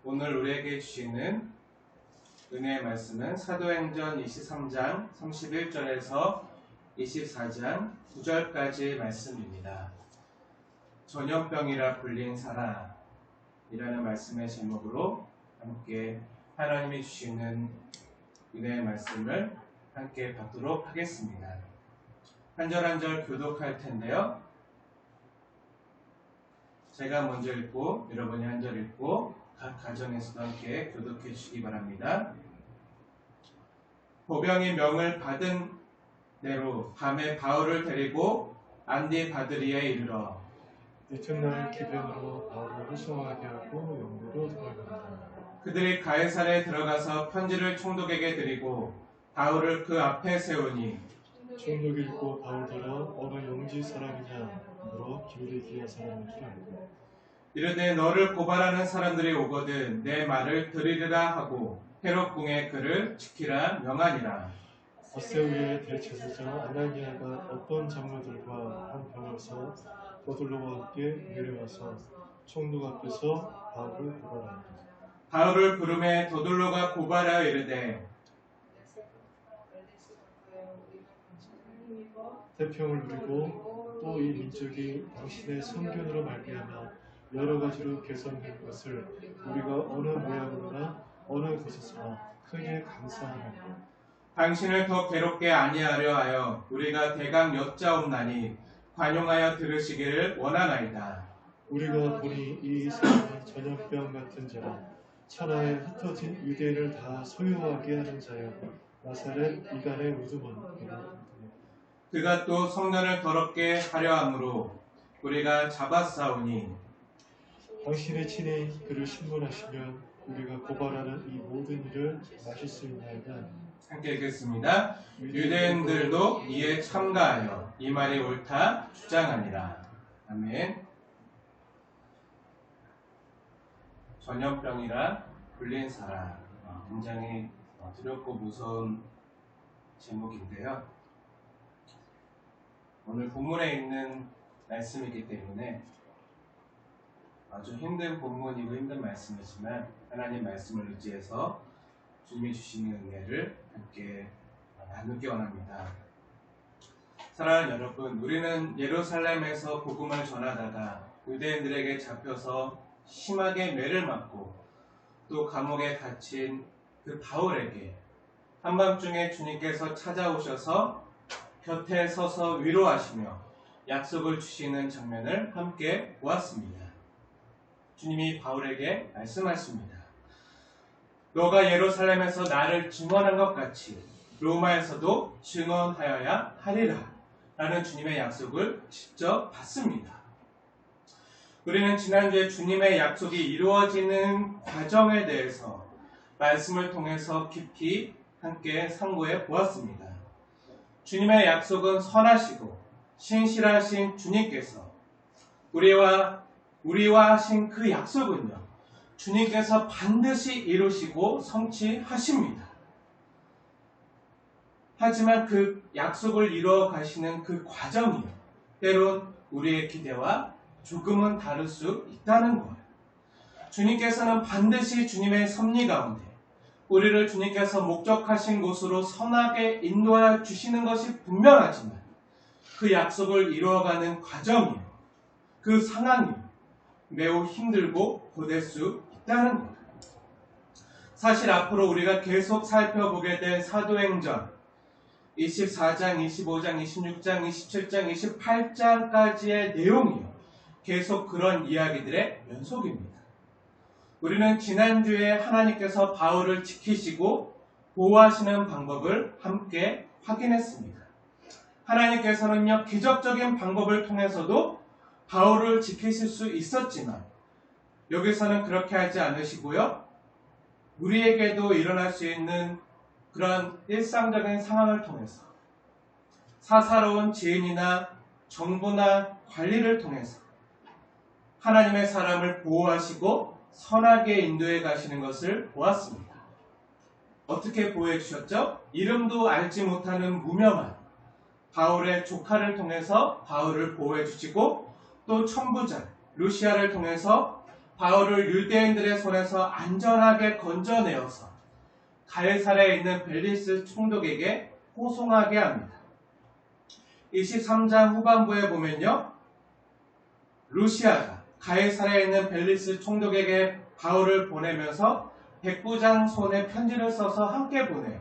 오늘 우리에게 주시는 은혜의 말씀은 사도행전 23장 31절에서 24장 9절까지의 말씀입니다. 전염병이라 불린 사람이라는 말씀의 제목으로 함께 하나님이 주시는 은혜의 말씀을 함께 받도록 하겠습니다. 한 절 한 절 교독할 텐데요. 제가 먼저 읽고 여러분이 한 절 읽고 각 가정에서도 함께 교독해 주시기 바랍니다. 보병이 명을 받은 대로 밤에 바울을 데리고 안디바드리에 이르러 이튿날 기병으로 바울을 호송하게 하고 영으로 들어갑니다. 그들이 가이사랴에 들어가서 편지를 총독에게 드리고 바울을 그 앞에 세우니 총독이 읽고 바울더러 어느 영지 사람이냐 물어 길리기아 사람인 줄 알고 이르되 너를 고발하는 사람들이 오거든 내 말을 들으리라 하고 헤롯 궁에 그를 지키라 명하니라. 아세우의 대제사장 아나니아가 어떤 장로들과 한 병에서 더둘러와 함께 내려와서 총독 앞에서 바울을 고발합니다. 바울을 부르매 더둘러가 고발하여 이르되 태평을 누리고 또 이 민족이 당신의 선견으로 말미암아 여러 가지로 개선된 것을 우리가 어느 모양으로나 어느 곳에서나 크게 감사하노라. 당신을 더 괴롭게 아니하려 하여 우리가 대강 여짜옵나니 관용하여 들으시기를 원하나이다. 우리가 보니 이 사람은 전염병 같은 자라 천하에 흩어진 유대인을 다 소유하게 하는 자여 나사렛 이간의 우두머니라. 그가 또 성전을 더럽게 하려 함으로 우리가 잡아싸우니 당신의 친히 그를 신문하시면 우리가 고발하는 이 모든 일을 마실 수 있나이다. 함께 읽겠습니다. 유대인들도 이에 참가하여 이 말이 옳다 주장하니라. 아멘. 전염병이라 불린 사람, 굉장히 두렵고 무서운 제목인데요. 오늘 본문에 있는 말씀이기 때문에 아주 힘든 본문이고 힘든 말씀이지만 하나님 말씀을 의지해서 주님이 주시는 은혜를 함께 나누기 원합니다. 사랑하는 여러분, 우리는 예루살렘에서 복음을 전하다가 유대인들에게 잡혀서 심하게 매를 맞고 또 감옥에 갇힌 그 바울에게 한밤중에 주님께서 찾아오셔서 곁에 서서 위로하시며 약속을 주시는 장면을 함께 보았습니다. 주님이 바울에게 말씀하십니다. 너가 예루살렘에서 나를 증언한 것 같이 로마에서도 증언하여야 하리라 라는 주님의 약속을 직접 받습니다. 우리는 지난주에 주님의 약속이 이루어지는 과정에 대해서 말씀을 통해서 깊이 함께 상고해 보았습니다. 주님의 약속은 선하시고 신실하신 주님께서 우리와 하신 그 약속은요, 주님께서 반드시 이루시고 성취하십니다. 하지만 그 약속을 이루어 가시는 그 과정이요, 때론 우리의 기대와 조금은 다를 수 있다는 거예요. 주님께서는 반드시 주님의 섭리 가운데 우리를 주님께서 목적하신 곳으로 선하게 인도하여 주시는 것이 분명하지만 그 약속을 이루어가는 과정이요, 그 상황이 매우 힘들고 고될 수 있다는 겁니다. 사실 앞으로 우리가 계속 살펴보게 될 사도행전 24장, 25장, 26장, 27장, 28장까지의 내용이요, 계속 그런 이야기들의 연속입니다. 우리는 지난주에 하나님께서 바울을 지키시고 보호하시는 방법을 함께 확인했습니다. 하나님께서는요, 기적적인 방법을 통해서도 바울을 지키실 수 있었지만 여기서는 그렇게 하지 않으시고요, 우리에게도 일어날 수 있는 그런 일상적인 상황을 통해서 사사로운 지은이나 정부나 관리를 통해서 하나님의 사람을 보호하시고 선하게 인도해 가시는 것을 보았습니다. 어떻게 보호해 주셨죠? 이름도 알지 못하는 무명한 바울의 조카를 통해서 바울을 보호해 주시고 또 천부장 루시아를 통해서 바울을 유대인들의 손에서 안전하게 건져내어서 가이사랴에 있는 벨리스 총독에게 호송하게 합니다. 23장 후반부에 보면요, 루시아가 가이사랴에 있는 벨리스 총독에게 바울을 보내면서 백부장 손에 편지를 써서 함께 보내요.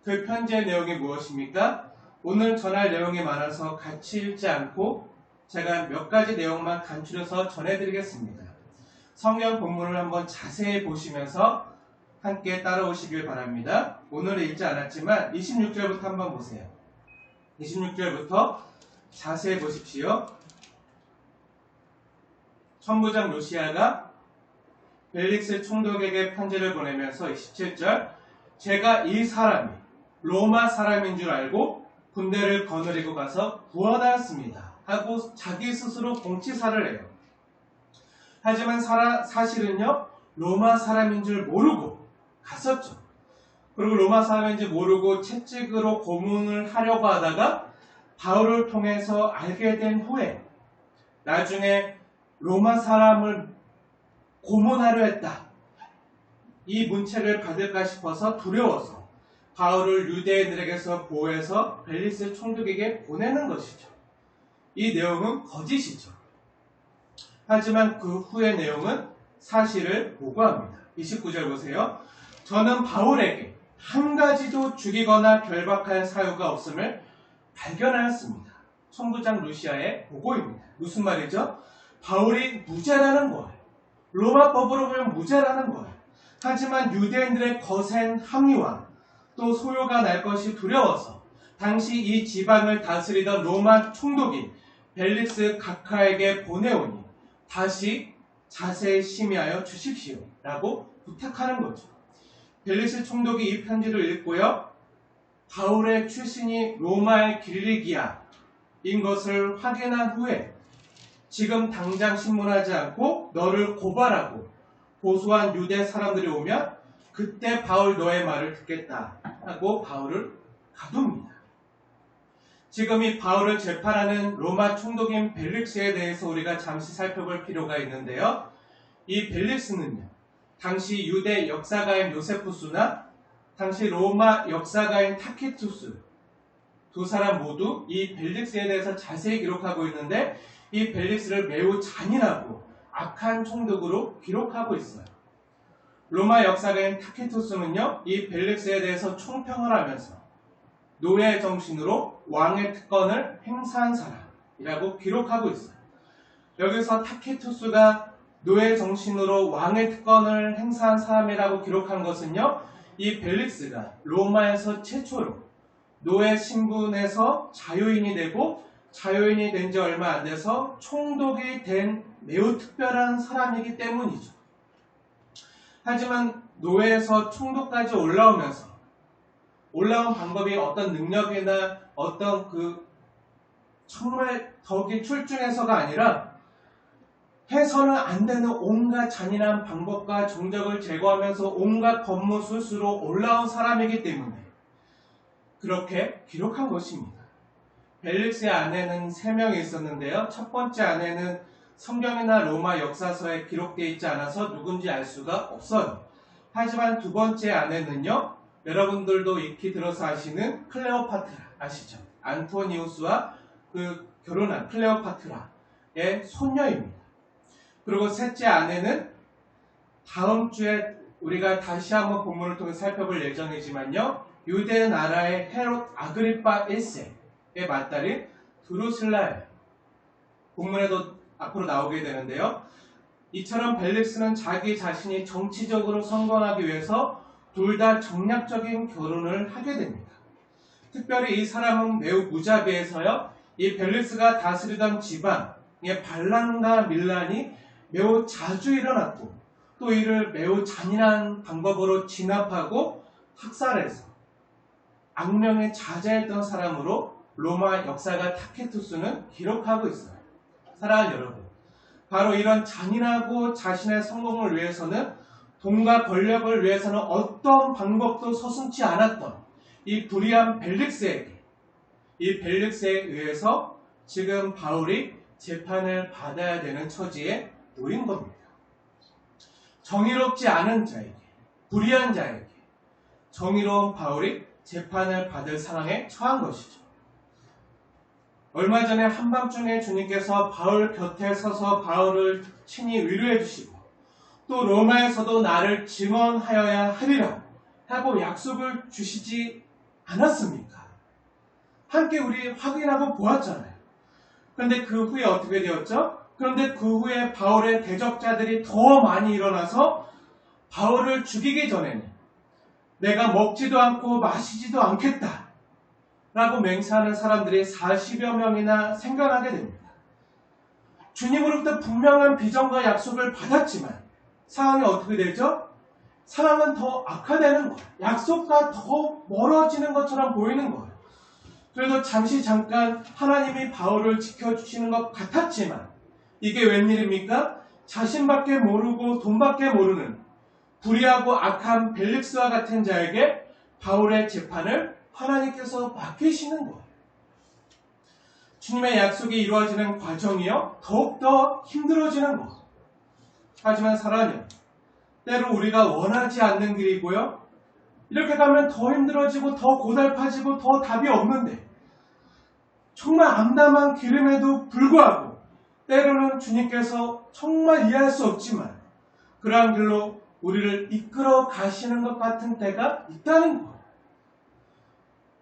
그 편지의 내용이 무엇입니까? 오늘 전할 내용이 많아서 같이 읽지 않고 제가 몇 가지 내용만 간추려서 전해드리겠습니다. 성경 본문을 한번 자세히 보시면서 함께 따라오시길 바랍니다. 오늘은 읽지 않았지만 26절부터 한번 보세요. 26절부터 자세히 보십시오. 천부장 루시아가 벨릭스 총독에게 편지를 보내면서 27절, 제가 이 사람이 로마 사람인 줄 알고 군대를 거느리고 가서 구원하였습니다 하고 자기 스스로 공치사를 해요. 하지만 사실은요, 로마 사람인 줄 모르고 갔었죠. 그리고 로마 사람인지 모르고 채찍으로 고문을 하려고 하다가 바울을 통해서 알게 된 후에 나중에 로마 사람을 고문하려 했다, 이 문책을 받을까 싶어서 두려워서 바울을 유대인들에게서 보호해서 벨리스 총독에게 보내는 것이죠. 이 내용은 거짓이죠. 하지만 그 후의 내용은 사실을 보고합니다. 29절 보세요. 저는 바울에게 한 가지도 죽이거나 결박할 사유가 없음을 발견하였습니다. 천부장 루시아의 보고입니다. 무슨 말이죠? 바울이 무죄라는 거예요. 로마법으로 보면 무죄라는 거예요. 하지만 유대인들의 거센 합리화, 또 소요가 날 것이 두려워서 당시 이 지방을 다스리던 로마 총독인 벨릭스 각하에게 보내오니 다시 자세히 심의하여 주십시오 라고 부탁하는 거죠. 벨릭스 총독이 이 편지를 읽고요, 바울의 출신이 로마의 길리기아인 것을 확인한 후에 지금 당장 신문하지 않고 너를 고발하고 고소한 유대 사람들이 오면 그때 바울 너의 말을 듣겠다 하고 바울을 가둡니다. 지금 이 바울을 재판하는 로마 총독인 벨릭스에 대해서 우리가 잠시 살펴볼 필요가 있는데요. 이 벨릭스는요, 당시 유대 역사가인 요세푸스나 당시 로마 역사가인 타키투스 두 사람 모두 이 벨릭스에 대해서 자세히 기록하고 있는데 이 벨릭스를 매우 잔인하고 악한 총독으로 기록하고 있어요. 로마 역사가인 타키투스는요, 이 벨릭스에 대해서 총평을 하면서 노예 정신으로 왕의 특권을 행사한 사람이라고 기록하고 있어요. 여기서 타키투스가 노예 정신으로 왕의 특권을 행사한 사람이라고 기록한 것은요, 이 벨릭스가 로마에서 최초로 노예 신분에서 자유인이 되고 자유인이 된 지 얼마 안 돼서 총독이 된 매우 특별한 사람이기 때문이죠. 하지만 노예에서 총독까지 올라온 방법이 어떤 능력이나 어떤 정말 덕이 출중해서가 아니라 해서는 안 되는 온갖 잔인한 방법과 정적을 제거하면서 온갖 법무술수로 올라온 사람이기 때문에 그렇게 기록한 것입니다. 벨릭스의 아내는 3명이 있었는데요. 첫 번째 아내는 성경이나 로마 역사서에 기록되어 있지 않아서 누군지 알 수가 없어요. 하지만 두 번째 아내는요, 여러분들도 익히 들어서 아시는 클레오파트라 아시죠? 안토니우스와 결혼한 클레오파트라의 손녀입니다. 그리고 셋째 아내는 다음 주에 우리가 다시 한번 본문을 통해 살펴볼 예정이지만요, 유대 나라의 헤롯 아그리파 1세의 맏딸인 드루실라예요. 본문에도 앞으로 나오게 되는데요. 이처럼 벨릭스는 자기 자신이 정치적으로 성공하기 위해서 둘 다 정략적인 결혼을 하게 됩니다. 특별히 이 사람은 매우 무자비해서요, 이 벨릭스가 다스리던 지방의 반란과 밀란이 매우 자주 일어났고 또 이를 매우 잔인한 방법으로 진압하고 학살해서 악명에 자자했던 사람으로 로마 역사가 타키투스는 기록하고 있어요. 사랑하는 여러분, 바로 이런 잔인하고 자신의 성공을 위해서는 돈과 권력을 위해서는 어떤 방법도 서슴지 않았던 이 불의한 벨릭스에 의해서 지금 바울이 재판을 받아야 되는 처지에 놓인 겁니다. 정의롭지 않은 자에게, 불의한 자에게 정의로운 바울이 재판을 받을 상황에 처한 것이죠. 얼마 전에 한밤중에 주님께서 바울 곁에 서서 바울을 친히 위로해 주시고 또 로마에서도 나를 증언하여야 하리라 하고 약속을 주시지 않았습니까? 함께 우리 확인하고 보았잖아요. 그런데 그 후에 어떻게 되었죠? 그런데 그 후에 바울의 대적자들이 더 많이 일어나서 바울을 죽이기 전에는 내가 먹지도 않고 마시지도 않겠다 라고 맹세하는 사람들이 40여 명이나 생겨나게 됩니다. 주님으로부터 분명한 비전과 약속을 받았지만 상황이 어떻게 되죠? 상황은 더 악화되는 거예요. 약속과 더 멀어지는 것처럼 보이는 거예요. 그래도 잠깐 하나님이 바울을 지켜주시는 것 같았지만 이게 웬일입니까? 자신밖에 모르고 돈밖에 모르는 불의하고 악한 벨릭스와 같은 자에게 바울의 재판을 하나님께서 맡기시는 거예요. 주님의 약속이 이루어지는 과정이요 더욱더 힘들어지는 거예요. 하지만 사랑하는 때로 우리가 원하지 않는 길이고요. 이렇게 가면 더 힘들어지고 더 고달파지고 더 답이 없는데 정말 암담한 길임에도 불구하고 때로는 주님께서 정말 이해할 수 없지만 그러한 길로 우리를 이끌어 가시는 것 같은 때가 있다는 거예요.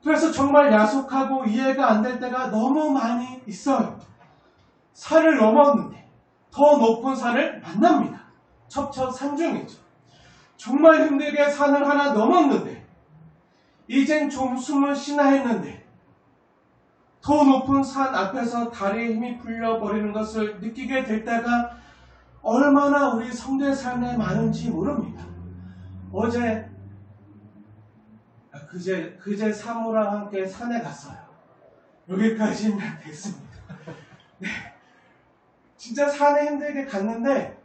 그래서 정말 야속하고 이해가 안 될 때가 너무 많이 있어요. 산을 넘었는데 더 높은 산을 만납니다. 첩첩산중이죠. 정말 힘들게 산을 하나 넘었는데 이젠 좀 숨을 쉬나 했는데 더 높은 산 앞에서 다리에 힘이 풀려버리는 것을 느끼게 될 때가 얼마나 우리 성도의 삶에 많은지 모릅니다. 그제 사모랑 함께 산에 갔어요. 여기까지는 됐습니다. 네. 진짜 산에 힘들게 갔는데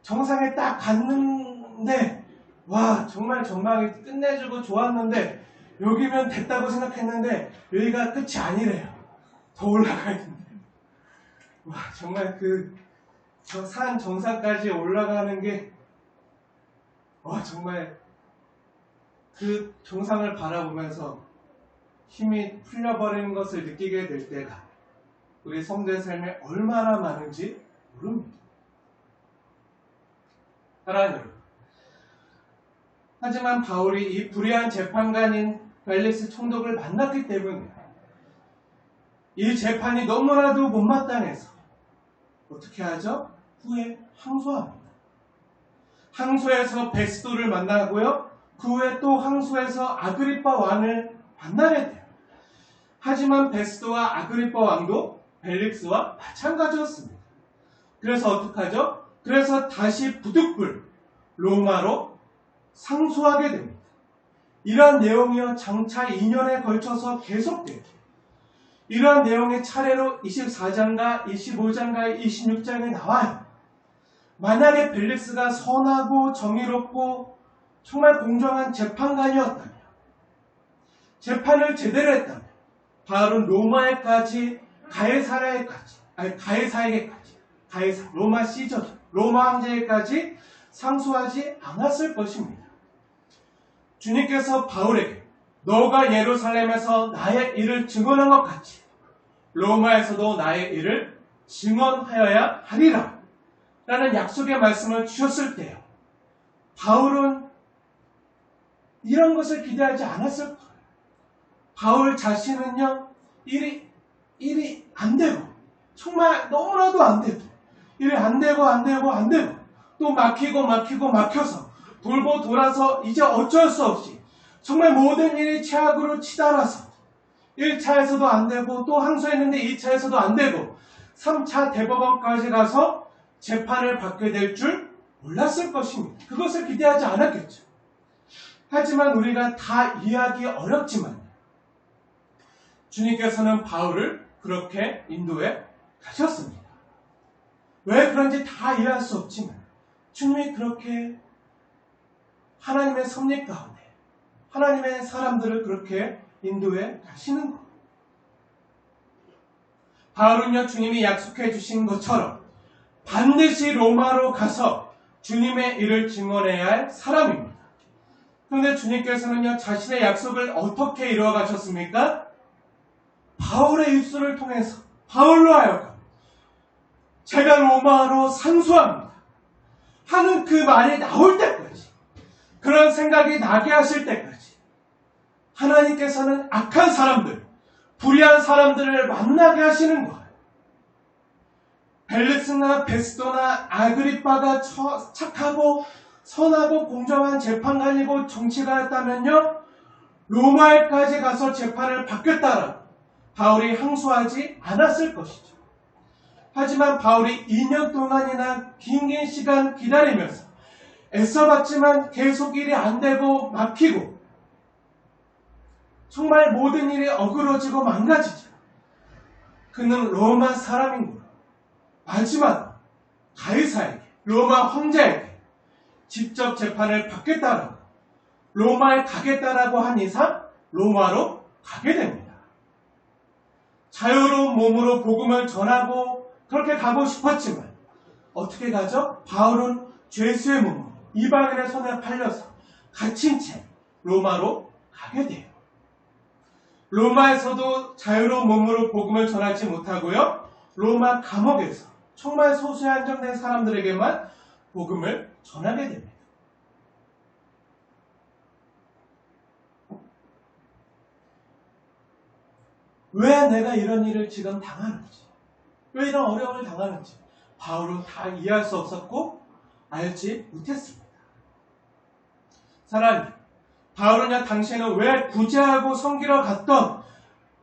정상에 딱 갔는데 와 정말 전망이 끝내주고 좋았는데 여기면 됐다고 생각했는데 여기가 끝이 아니래요. 더 올라가야 된대. 와 정말 저 산 정상까지 올라가는 게 와 정말 그 정상을 바라보면서 힘이 풀려버리는 것을 느끼게 될 때가 우리 성도의 삶에 얼마나 많은지 모릅니다. 사랑하는 여러분, 하지만 바울이 이 불의한 재판관인 벨릭스 총독을 만났기 때문에 이 재판이 너무나도 못마땅해서 어떻게 하죠? 후에 항소합니다. 항소에서 베스도를 만나고요. 그 후에 또 항소에서 아그리빠 왕을 만나게 돼요. 하지만 베스도와 아그리빠 왕도 벨릭스와 마찬가지였습니다. 그래서 어떻게 하죠? 그래서 다시 부득불 로마로 상소하게 됩니다. 이러한 내용이요 장차 2년에 걸쳐서 계속돼요. 이러한 내용의 차례로 24장과 25장과 26장에 나와요. 만약에 벨릭스가 선하고 정의롭고 정말 공정한 재판관이었다면 재판을 제대로 했다면 바울은 로마에까지 로마 시저 로마 황제에까지 상소하지 않았을 것입니다. 주님께서 바울에게 너가 예루살렘에서 나의 일을 증언한 것 같이 로마에서도 나의 일을 증언하여야 하리라 라는 약속의 말씀을 주셨을 때요. 바울은 이런 것을 기대하지 않았을 거예요. 바울 자신은요. 일이 안 되고 정말 너무나도 안 되고 일이 안 되고 또 막혀서 돌고 돌아서 이제 어쩔 수 없이 정말 모든 일이 최악으로 치달아서 1차에서도 안 되고 또 항소했는데 2차에서도 안 되고 3차 대법원까지 가서 재판을 받게 될 줄 몰랐을 것입니다. 그것을 기대하지 않았겠죠. 하지만 우리가 다 이해하기 어렵지만 주님께서는 바울을 그렇게 인도해 가셨습니다. 왜 그런지 다 이해할 수 없지만 주님이 그렇게 하나님의 섭리 가운데 하나님의 사람들을 그렇게 인도해 가시는 것. 바울은요 주님이 약속해 주신 것처럼 반드시 로마로 가서 주님의 일을 증언해야 할 사람입니다. 그런데 주님께서는요, 자신의 약속을 어떻게 이루어 가셨습니까? 바울의 입술을 통해서, 바울로 하여금 제가 로마로 상소합니다 하는 그 말이 나올 때까지, 그런 생각이 나게 하실 때까지 하나님께서는 악한 사람들, 불의한 사람들을 만나게 하시는 거예요. 벨릭스나 베스도나 아그리빠가 착하고 선하고 공정한 재판관이고 정치가였다면요, 로마에까지 가서 재판을 받겠다라고 바울이 항소하지 않았을 것이죠. 하지만 바울이 2년 동안이나 긴 시간 기다리면서 애써봤지만 계속 일이 안 되고 막히고 정말 모든 일이 어그러지고 망가지죠. 그는 로마 사람인 거예요. 마지막 가이사에게, 로마 황제에게 직접 재판을 받겠다라고, 로마에 가겠다라고 한 이상 로마로 가게 됩니다. 자유로운 몸으로 복음을 전하고 그렇게 가고 싶었지만 어떻게 가죠? 바울은 죄수의 몸으로 이방인의 손에 팔려서 갇힌 채 로마로 가게 돼요. 로마에서도 자유로운 몸으로 복음을 전하지 못하고요, 로마 감옥에서 정말 소수에 한정된 사람들에게만 복음을 전하게 됩니다. 왜 내가 이런 일을 지금 당하는지, 왜 이런 어려움을 당하는지 바울은 다 이해할 수 없었고 알지 못했습니다. 사랑하는 바울은요, 당시에는 왜 구제하고 섬기러 갔던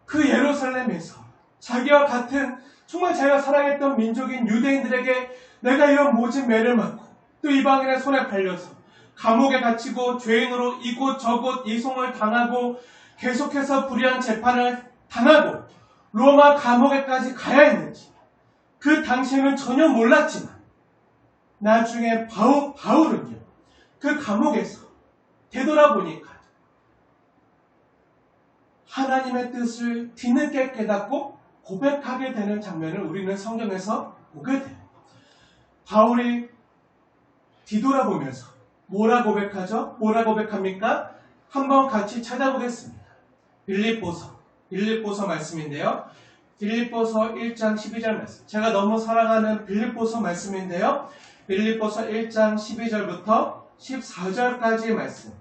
그 예루살렘에서 자기와 같은 정말 자기가 사랑했던 민족인 유대인들에게 내가 이런 모진 매를 맞고 또 이방인의 손에 팔려서 감옥에 갇히고 죄인으로 이곳 저곳 이송을 당하고 계속해서 불의한 재판을 당하고 로마 감옥에까지 가야 했는지 그 당시에는 전혀 몰랐지만 나중에 바울은요, 그 감옥에서 되돌아보니까 하나님의 뜻을 뒤늦게 깨닫고 고백하게 되는 장면을 우리는 성경에서 보게 돼요. 바울이 뒤돌아보면서 뭐라 고백하죠? 뭐라 고백합니까? 한번 같이 찾아보겠습니다. 빌립보서 말씀인데요. 빌립보서 1장 12절 말씀. 제가 너무 사랑하는 빌립보서 말씀인데요. 빌립보서 1장 12절부터 14절까지의 말씀.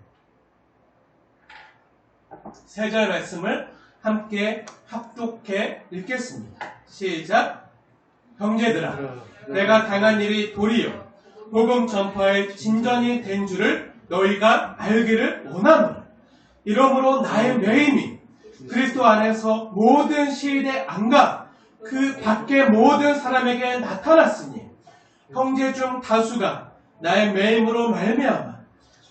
세 절 말씀을 함께 합독해 읽겠습니다. 시작. 형제들아, 내가 당한 일이 도리어 복음 전파의 진전이 된 줄을 너희가 알기를 원하노라. 이러므로 나의 매임이 그리스도 안에서 모든 시일의 안과 그 밖의 모든 사람에게 나타났으니 형제 중 다수가 나의 매임으로 말미암아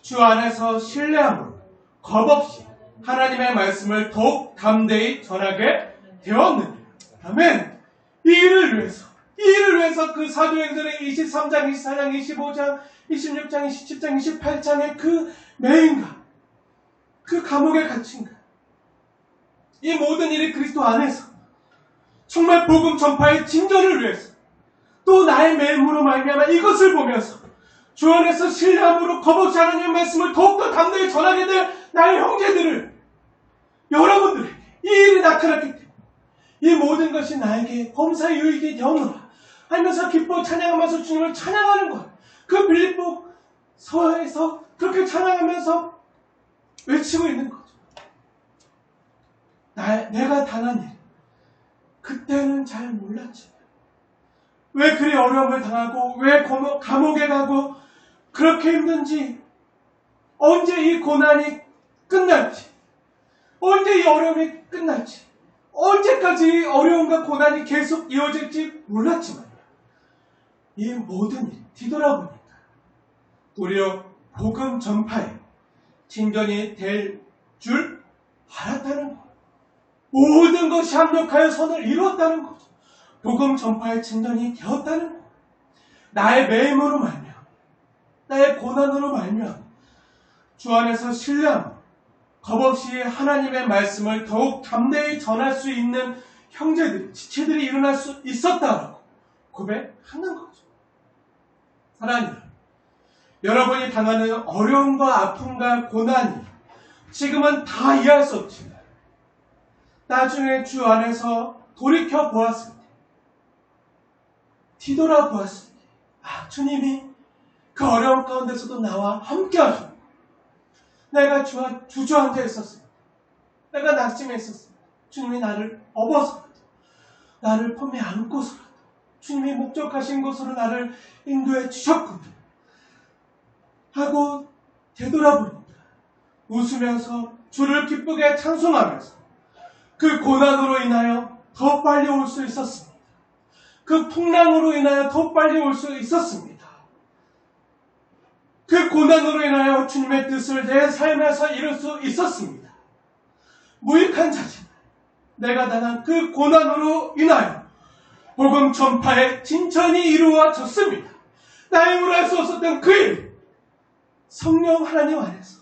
주 안에서 신뢰함으로 겁없이 하나님의 말씀을 더욱 담대히 전하게 되었느니라. 아멘. 이 일을 위해서 그 사도행전의 23장, 24장, 25장, 26장, 27장, 28장의 그 매임과 그 감옥에 갇힌 이 모든 일이 그리스도 안에서 정말 복음 전파의 진전을 위해서 또 나의 매임으로 말미암아 이것을 보면서 주 안에서 신뢰함으로 겁없이 하나님의 말씀을 더욱더 담대히 전하게 될 나의 형제들을, 여러분들에게 이 일이 나타났기 때문에 이 모든 것이 나에게 범사의 유익이 되었노라 하면서 기뻐 찬양하면서 주님을 찬양하는 것. 그 빌립보서에서 그렇게 찬양하면서 외치고 있는 거죠. 내가 당한 일, 그때는 잘 몰랐지만 왜 그리 어려움을 당하고 왜 감옥에 가고 그렇게 힘든지, 언제 이 고난이 끝날지, 언제 이 어려움이 끝날지, 언제까지 이 어려움과 고난이 계속 이어질지 몰랐지만 이 모든 일 뒤돌아보니까 도리어 복음 전파에 진전이 될 줄 알았다는 것. 모든 것이 합력하여 선을 이루었다는 거죠. 복음 전파의 진전이 되었다는 것. 나의 매임으로 말미암아, 나의 고난으로 말미암아 주 안에서 신뢰함, 겁없이 하나님의 말씀을 더욱 담대히 전할 수 있는 형제들, 지체들이 일어날 수 있었다라고 고백하는 거죠. 사랑하는, 여러분이 당하는 어려움과 아픔과 고난이 지금은 다 이해할 수 없지만 나중에 주 안에서 돌이켜 보았을 때, 뒤돌아 보았을 때, 주님이 그 어려움 가운데서도 나와 함께 하셨고, 내가 주와 주저앉아 있었습니다. 내가 낙심해 있었습니다. 주님이 나를 업어서라도, 나를 품에 안고서라도, 주님이 목적하신 곳으로 나를 인도해 주셨구나 하고 되돌아보니까 웃으면서 주를 기쁘게 찬송하면서 그 고난으로 인하여 더 빨리 올 수 있었습니다. 그 풍랑으로 인하여 더 빨리 올 수 있었습니다. 그 고난으로 인하여 주님의 뜻을 내 삶에서 이룰 수 있었습니다. 무익한 자지만 내가 당한 그 고난으로 인하여 복음 전파의 진전이 이루어졌습니다. 나의 힘으로 할 수 없었던 그 일, 성령 하나님 안에서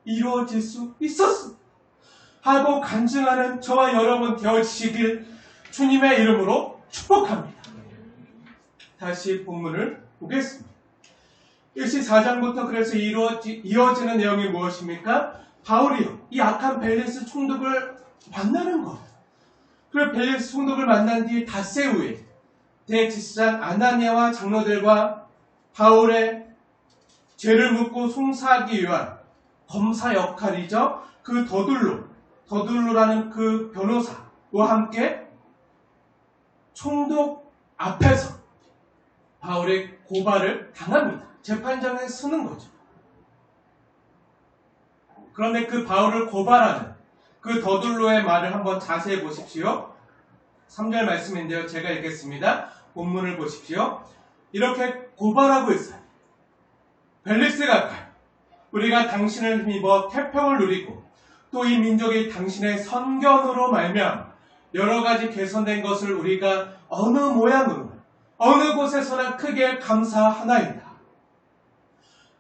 이루어질 수 있었습니다. 하고 간증하는 저와 여러분 되어지시길 주님의 이름으로 축복합니다. 다시 본문을 보겠습니다. 14장부터 그래서 이어지는 내용이 무엇입니까? 바울이요, 이 악한 벨리스 총독을 만나는 것. 그 벨리스 총독을 만난 뒤 닷새 후에 대제사장 아나니아와 장로들과 바울의 죄를 묻고 송사하기 위한 검사 역할이죠. 그 더둘로라는 그 변호사와 함께 총독 앞에서 바울의 고발을 당합니다. 재판장에 서는 거죠. 그런데 그 바울을 고발하는 그 더둘로의 말을 한번 자세히 보십시오. 3절 말씀인데요. 제가 읽겠습니다. 본문을 보십시오. 이렇게 고발하고 있어요. 벨리스 각하, 우리가 당신을 힘입어 태평을 누리고 또 이 민족이 당신의 선견으로 말미암아 여러 가지 개선된 것을 우리가 어느 모양으로 어느 곳에서나 크게 감사하나이다.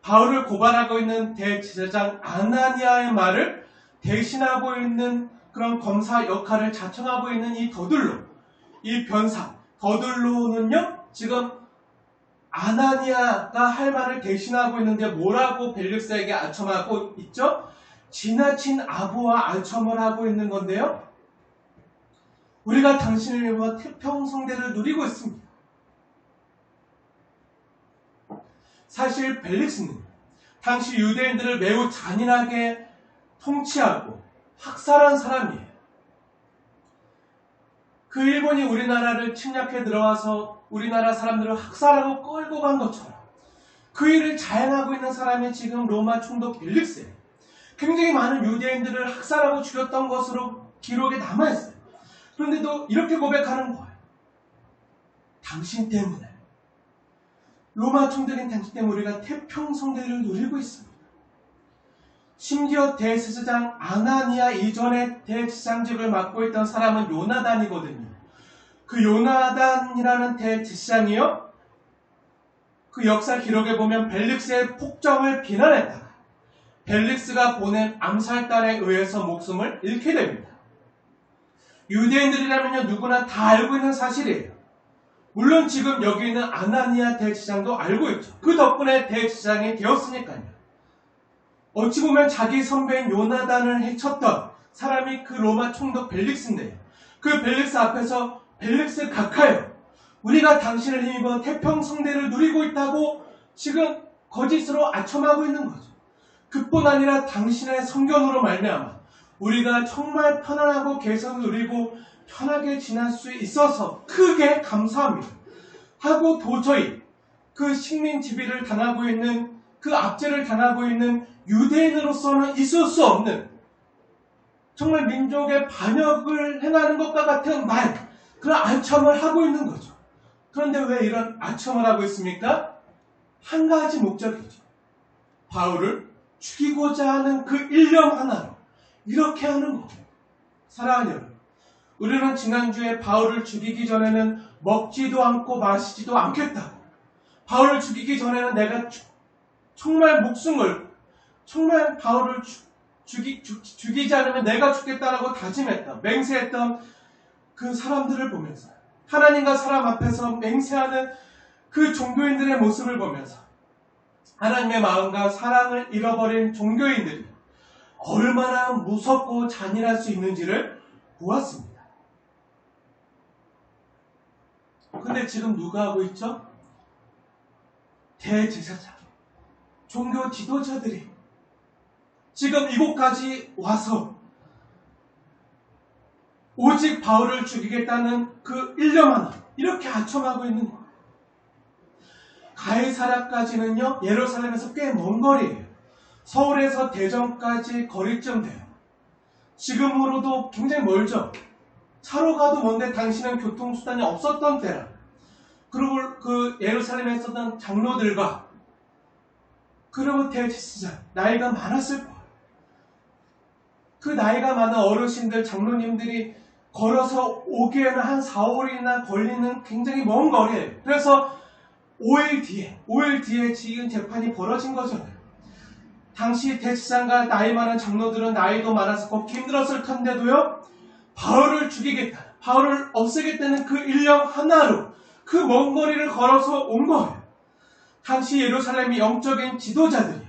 바울을 고발하고 있는 대제사장 아나니아의 말을 대신하고 있는 그런 검사 역할을 자청하고 있는 이 더둘로, 이 변사 더둘로는요, 지금 아나니아가 할 말을 대신하고 있는데 뭐라고 벨릭스에게 아첨하고 있죠? 지나친 아부와 아첨을 하고 있는 건데요. 우리가 당신을 위해 태평성대를 누리고 있습니다. 사실 벨릭스는 당시 유대인들을 매우 잔인하게 통치하고 학살한 사람이에요. 그 일본이 우리나라를 침략해 들어와서 우리나라 사람들을 학살하고 끌고 간 것처럼 그 일을 자행하고 있는 사람이 지금 로마 총독 벨릭스예요. 굉장히 많은 유대인들을 학살하고 죽였던 것으로 기록에 남아있어요. 그런데도 이렇게 고백하는 거예요. 당신 때문에, 로마 총독인 당신 때문에 우리가 태평성대를 누리고 있습니다. 심지어 대제사장 아나니아 이전에 대제사장직을 맡고 있던 사람은 요나단이거든요. 그 요나단이라는 대제사장이요, 그 역사 기록에 보면 벨릭스의 폭정을 비난했다가 벨릭스가 보낸 암살단에 의해서 목숨을 잃게 됩니다. 유대인들이라면요 누구나 다 알고 있는 사실이에요. 물론 지금 여기 있는 아나니아 대제사장도 알고 있죠. 그 덕분에 대제사장이 되었으니까요. 어찌 보면 자기 선배인 요나단을 해쳤던 사람이 그 로마 총독 벨릭스인데요. 그 벨릭스 앞에서 벨릭스 각하여, 우리가 당신을 힘입어 태평성대를 누리고 있다고 지금 거짓으로 아첨하고 있는 거죠. 그뿐 아니라 당신의 성견으로 말미암아 우리가 정말 편안하고 개성을 누리고 편하게 지낼 수 있어서 크게 감사합니다 하고 도저히 그 식민 지배를 당하고 있는, 그 압제를 당하고 있는 유대인으로서는 있을 수 없는 정말 민족의 반역을 행하는 것과 같은 말, 그런 아첨을 하고 있는 거죠. 그런데 왜 이런 아첨을 하고 있습니까? 한 가지 목적이죠. 바울을 죽이고자 하는 그 일념 하나로 이렇게 하는 거예요. 사랑하는 여러분, 우리는 지난주에 바울을 죽이기 전에는 먹지도 않고 마시지도 않겠다고, 바울을 죽이기 전에는 내가 정말 목숨 걸고 정말 바울을 죽이지 않으면 내가 죽겠다라고 다짐했던, 맹세했던 그 사람들을 보면서, 하나님과 사람 앞에서 맹세하는 그 종교인들의 모습을 보면서 하나님의 마음과 사랑을 잃어버린 종교인들이 얼마나 무섭고 잔인할 수 있는지를 보았습니다. 근데 지금 누가 하고 있죠? 대제사장, 종교 지도자들이 지금 이곳까지 와서 오직 바울을 죽이겠다는 그 일념 하나 이렇게 아첨하고 있는 거예요. 가이사랴까지는요, 예루살렘에서 꽤 먼 거리예요. 서울에서 대전까지 거리쯤 돼요. 지금으로도 굉장히 멀죠. 차로 가도 먼데 당시는 교통수단이 없었던 때라. 그리고 그 예루살렘에 있었던 장로들과 그리고 대제사장 나이가 많았을 거예요. 그 나이가 많은 어르신들, 장로님들이 걸어서 오기에는 한 4, 5일이나 걸리는 굉장히 먼 거리예요. 그래서 5일 뒤에 지금 재판이 벌어진 거잖아요. 당시 대제사장과 나이 많은 장로들은 나이도 많아서 걷기 힘들었을 텐데도요, 바울을 죽이겠다, 바울을 없애겠다는 그 일념 하나로 그 먼 거리를 걸어서 온 거예요. 당시 예루살렘의 영적인 지도자들이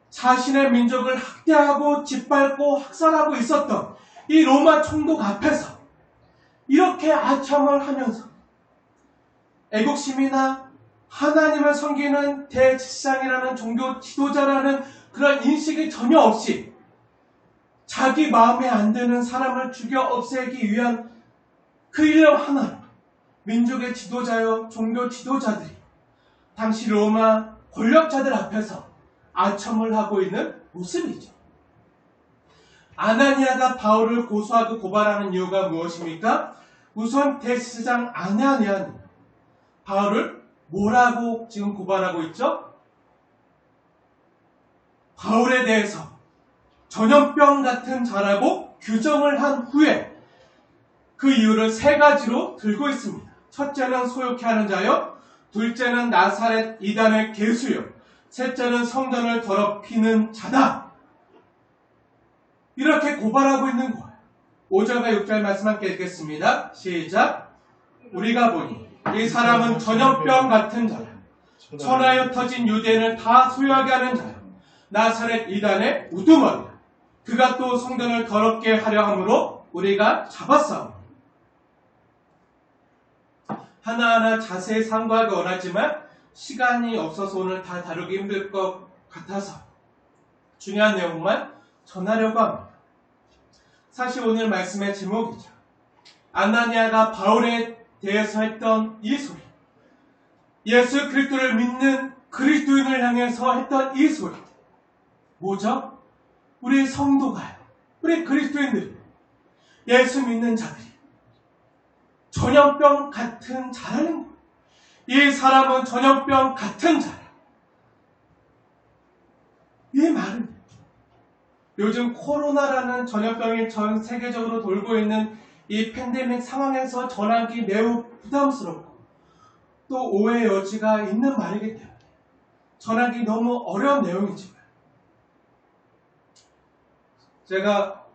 자신의 민족을 학대하고 짓밟고 학살하고 있었던 이 로마 총독 앞에서 이렇게 아첨을 하면서 애국심이나 하나님을 섬기는 대제사장이라는 종교 지도자라는 그런 인식이 전혀 없이 자기 마음에 안 드는 사람을 죽여 없애기 위한 그 일념 하나로 민족의 지도자여 종교 지도자들이 당시 로마 권력자들 앞에서 아첨을 하고 있는 모습이죠. 아나니아가 바울을 고소하고 고발하는 이유가 무엇입니까? 우선 대제사장 아나니아는 바울을 뭐라고 지금 고발하고 있죠? 바울에 대해서 전염병 같은 자라고 규정을 한 후에 그 이유를 3가지로 들고 있습니다. 첫째는 소욕해 하는 자요, 둘째는 나사렛 이단의 개수요, 셋째는 성전을 더럽히는 자다. 이렇게 고발하고 있는 거예요. 5절과 6절 말씀 함께 읽겠습니다. 시작. 우리가 보니 이 사람은 전염병 같은 자라. 천하에 터진 유대인을 다 소유하게 하는 자라. 나사렛 이단의 우두머리라. 그가 또 성전을 더럽게 하려 함으로 우리가 잡았사오니. 하나하나 자세히 상고하기 원하지만 시간이 없어서 오늘 다 다루기 힘들 것 같아서 중요한 내용만 전하려고 합니다. 사실 오늘 말씀의 제목이죠. 아나니아가 바울에 대해서 했던 이 소리, 예수 그리스도를 믿는 그리스도인을 향해서 했던 이 소리, 뭐죠? 우리 성도가요, 우리 그리스도인들이, 예수 믿는 자들이 전염병 같은 자라는 거예요. 이 사람은 전염병 같은 자라. 이 말은 요즘 코로나라는 전염병이 전 세계적으로 돌고 있는 이 팬데믹 상황에서 전하기 매우 부담스럽고 또 오해의 여지가 있는 말이기 때문에 전하기 너무 어려운 내용이지만, 제가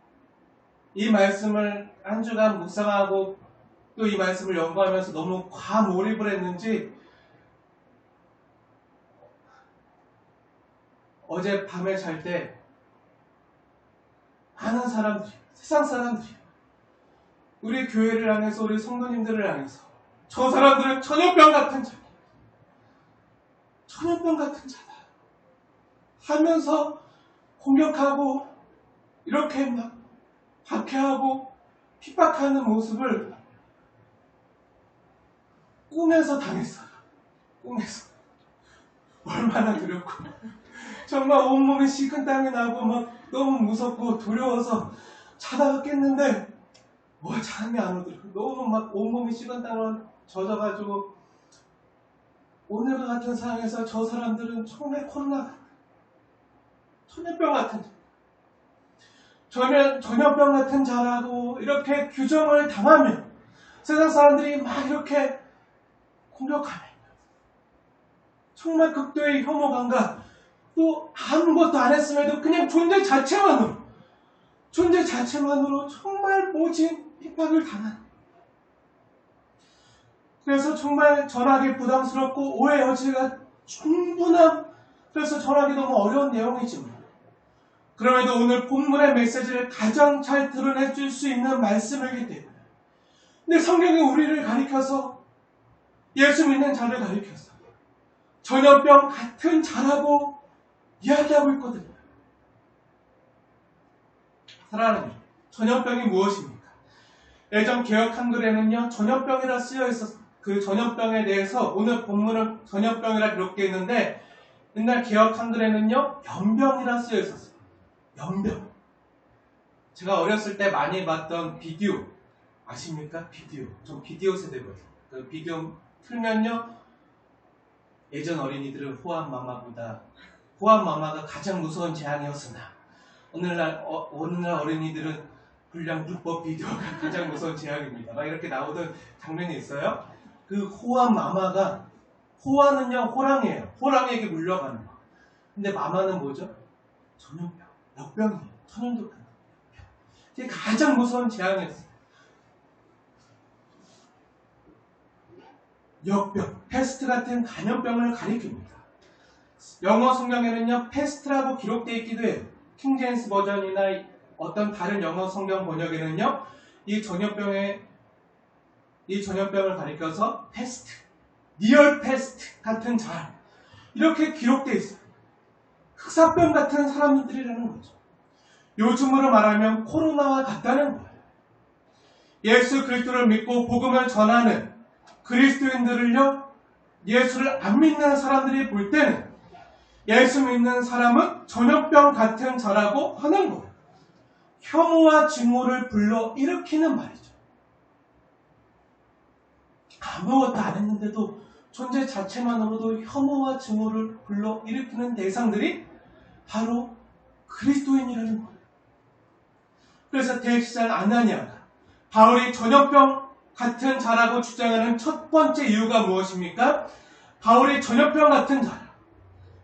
이 말씀을 한 주간 묵상하고 또 이 말씀을 연구하면서 너무 과몰입을 했는지 어제 밤에 잘 때 많은 사람들이, 세상 사람들이 우리 교회를 향해서, 우리 성도님들을 향해서 저 사람들은 전염병 같은 자다, 전염병 같은 자다 하면서 공격하고 이렇게 막 박해하고 핍박하는 모습을 꿈에서 당했어요. 꿈에서. 얼마나 두렵고 정말 온몸에 식은땀이 나고 막 너무 무섭고 두려워서 자다가 깼는데 잠이 안 오더라고요. 너무 막 온몸이 식은땀을 젖어가지고 오늘과 같은 상황에서 저 사람들은 정말 코로나 전염병 같은 전염병 같은 자라고 이렇게 규정을 당하며 세상 사람들이 막 이렇게 공격하며 정말 극도의 혐오감과 또 아무것도 안 했음에도 그냥 존재 자체만으로 정말 모진 핍박을 당한, 그래서 정말 전하기 부담스럽고 오해 여지가 충분한 그래서 전하기 너무 어려운 내용이지만 그럼에도 오늘 본문의 메시지를 가장 잘 드러내 줄 수 있는 말씀이기 때문에 근데 성경이 우리를 가리켜서 예수 믿는 자를 가리켜서 전염병 같은 자라고 이야기하고 있거든요. 사랑하는 전염병이 무엇입니까? 예전 개역 한글에는요 전염병이라 쓰여 있어서 그 전염병에 대해서 오늘 본문은 전염병이라 기록되어 있는데 옛날 개역 한글에는요 연병이라 쓰여 있었어요. 연병. 제가 어렸을 때 많이 봤던 비디오 아십니까? 비디오. 좀 비디오 세대거든요. 그 비디오 틀면요 예전 어린이들은 호환마마보다 호환마마가 가장 무서운 재앙이었으나 오늘날 어린이들은 불량 불법 비디오가 가장 무서운 재앙입니다. 막 이렇게 나오던 장면이 있어요. 그 호환마마가 호환은요 호랑이에요. 호랑이에게 물려가는 거. 근데 마마는 뭐죠? 전염병, 역병이에요. 천연독한 역병. 이게 가장 무서운 재앙이었어요. 역병, 패스트 같은 감염병을 가리킵니다. 영어 성경에는요 패스트라고 기록되어 있기도 해요. 킹제임스 버전이나 어떤 다른 영어 성경 번역에는요 이 전염병을 가리켜서 패스트, 리얼 패스트 같은 자 이렇게 기록되어 있어요. 흑사병 같은 사람들이라는 거죠. 요즘으로 말하면 코로나와 같다는 거예요. 예수 그리스도를 믿고 복음을 전하는 그리스도인들을요 예수를 안 믿는 사람들이 볼 때는 예수 믿는 사람은 전염병 같은 자라고 하는 거예요. 혐오와 증오를 불러 일으키는 말이죠. 아무것도 안 했는데도 존재 자체만으로도 혐오와 증오를 불러 일으키는 대상들이 바로 그리스도인이라는 거예요. 그래서 대제사장 아나니아가 바울이 전염병 같은 자라고 주장하는 첫 번째 이유가 무엇입니까? 바울이 전염병 같은 자라.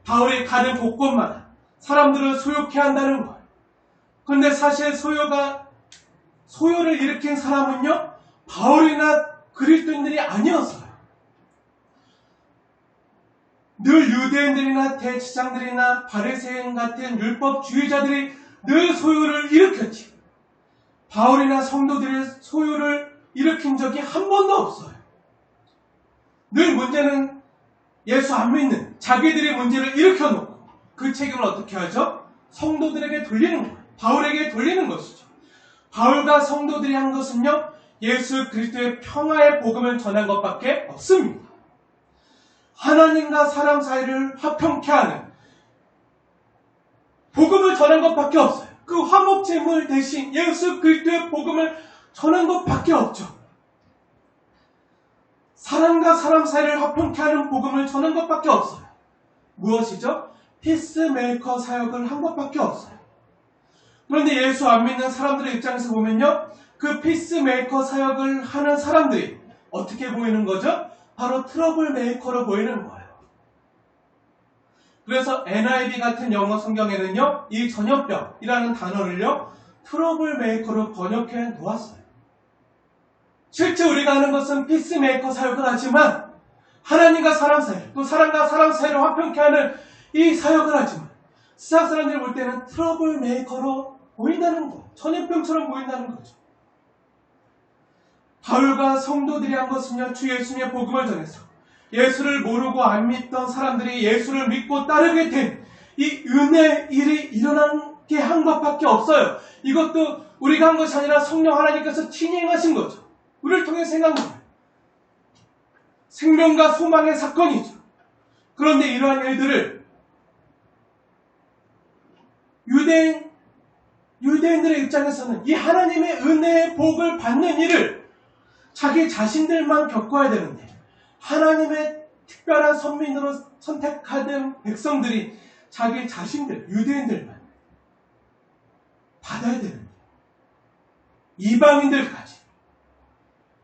바울이 가는 곳곳마다 사람들을 소욕해 한다는 거예요. 그런데 사실 소요를 일으킨 사람은요 바울이나 그리스도인들이 아니었어요. 늘 유대인들이나 대제사장들이나 바리새인 같은 율법주의자들이 늘 소요를 일으켰지. 바울이나 성도들의 소요를 일으킨 적이 한 번도 없어요. 늘 문제는 예수 안 믿는 자기들의 문제를 일으켜놓고 그 책임을 어떻게 하죠? 성도들에게 돌리는 거예요. 바울에게 돌리는 것이죠. 바울과 성도들이 한 것은요 예수 그리스도의 평화의 복음을 전한 것밖에 없습니다. 하나님과 사람 사이를 화평케 하는 복음을 전한 것밖에 없어요. 그 화목제물 대신 예수 그리스도의 복음을 전한 것밖에 없죠. 사람과 사람 사이를 화평케 하는 복음을 전한 것밖에 없어요. 무엇이죠? 피스메이커 사역을 한 것밖에 없어요. 그런데 예수 안 믿는 사람들의 입장에서 보면요 그 피스메이커 사역을 하는 사람들이 어떻게 보이는 거죠? 바로 트러블 메이커로 보이는 거예요. 그래서 NIV 같은 영어 성경에는요 이 전염병이라는 단어를요 트러블 메이커로 번역해 놓았어요. 실제 우리가 하는 것은 피스메이커 사역을 하지만 하나님과 사람 사이, 또 사람과 사람 사이를 화평케 하는 이 사역을 하지만 세상 사람들이 볼 때는 트러블 메이커로 보인다는 거, 전염병처럼 보인다는 거죠. 바울과 성도들이 한 것은요 주 예수님의 복음을 전해서 예수를 모르고 안 믿던 사람들이 예수를 믿고 따르게 된 이 은혜의 일이 일어나게 한 것밖에 없어요. 이것도 우리가 한 것이 아니라 성령 하나님께서 진행하신 거죠. 우리를 통해 생각한 거예요. 생명과 소망의 사건이죠. 그런데 이러한 일들을 유대인들의 입장에서는 이 하나님의 은혜의 복을 받는 일을 자기 자신들만 겪어야 되는데 하나님의 특별한 선민으로 선택하는 백성들이 자기 자신들, 유대인들만 받아야 되는데 이방인들까지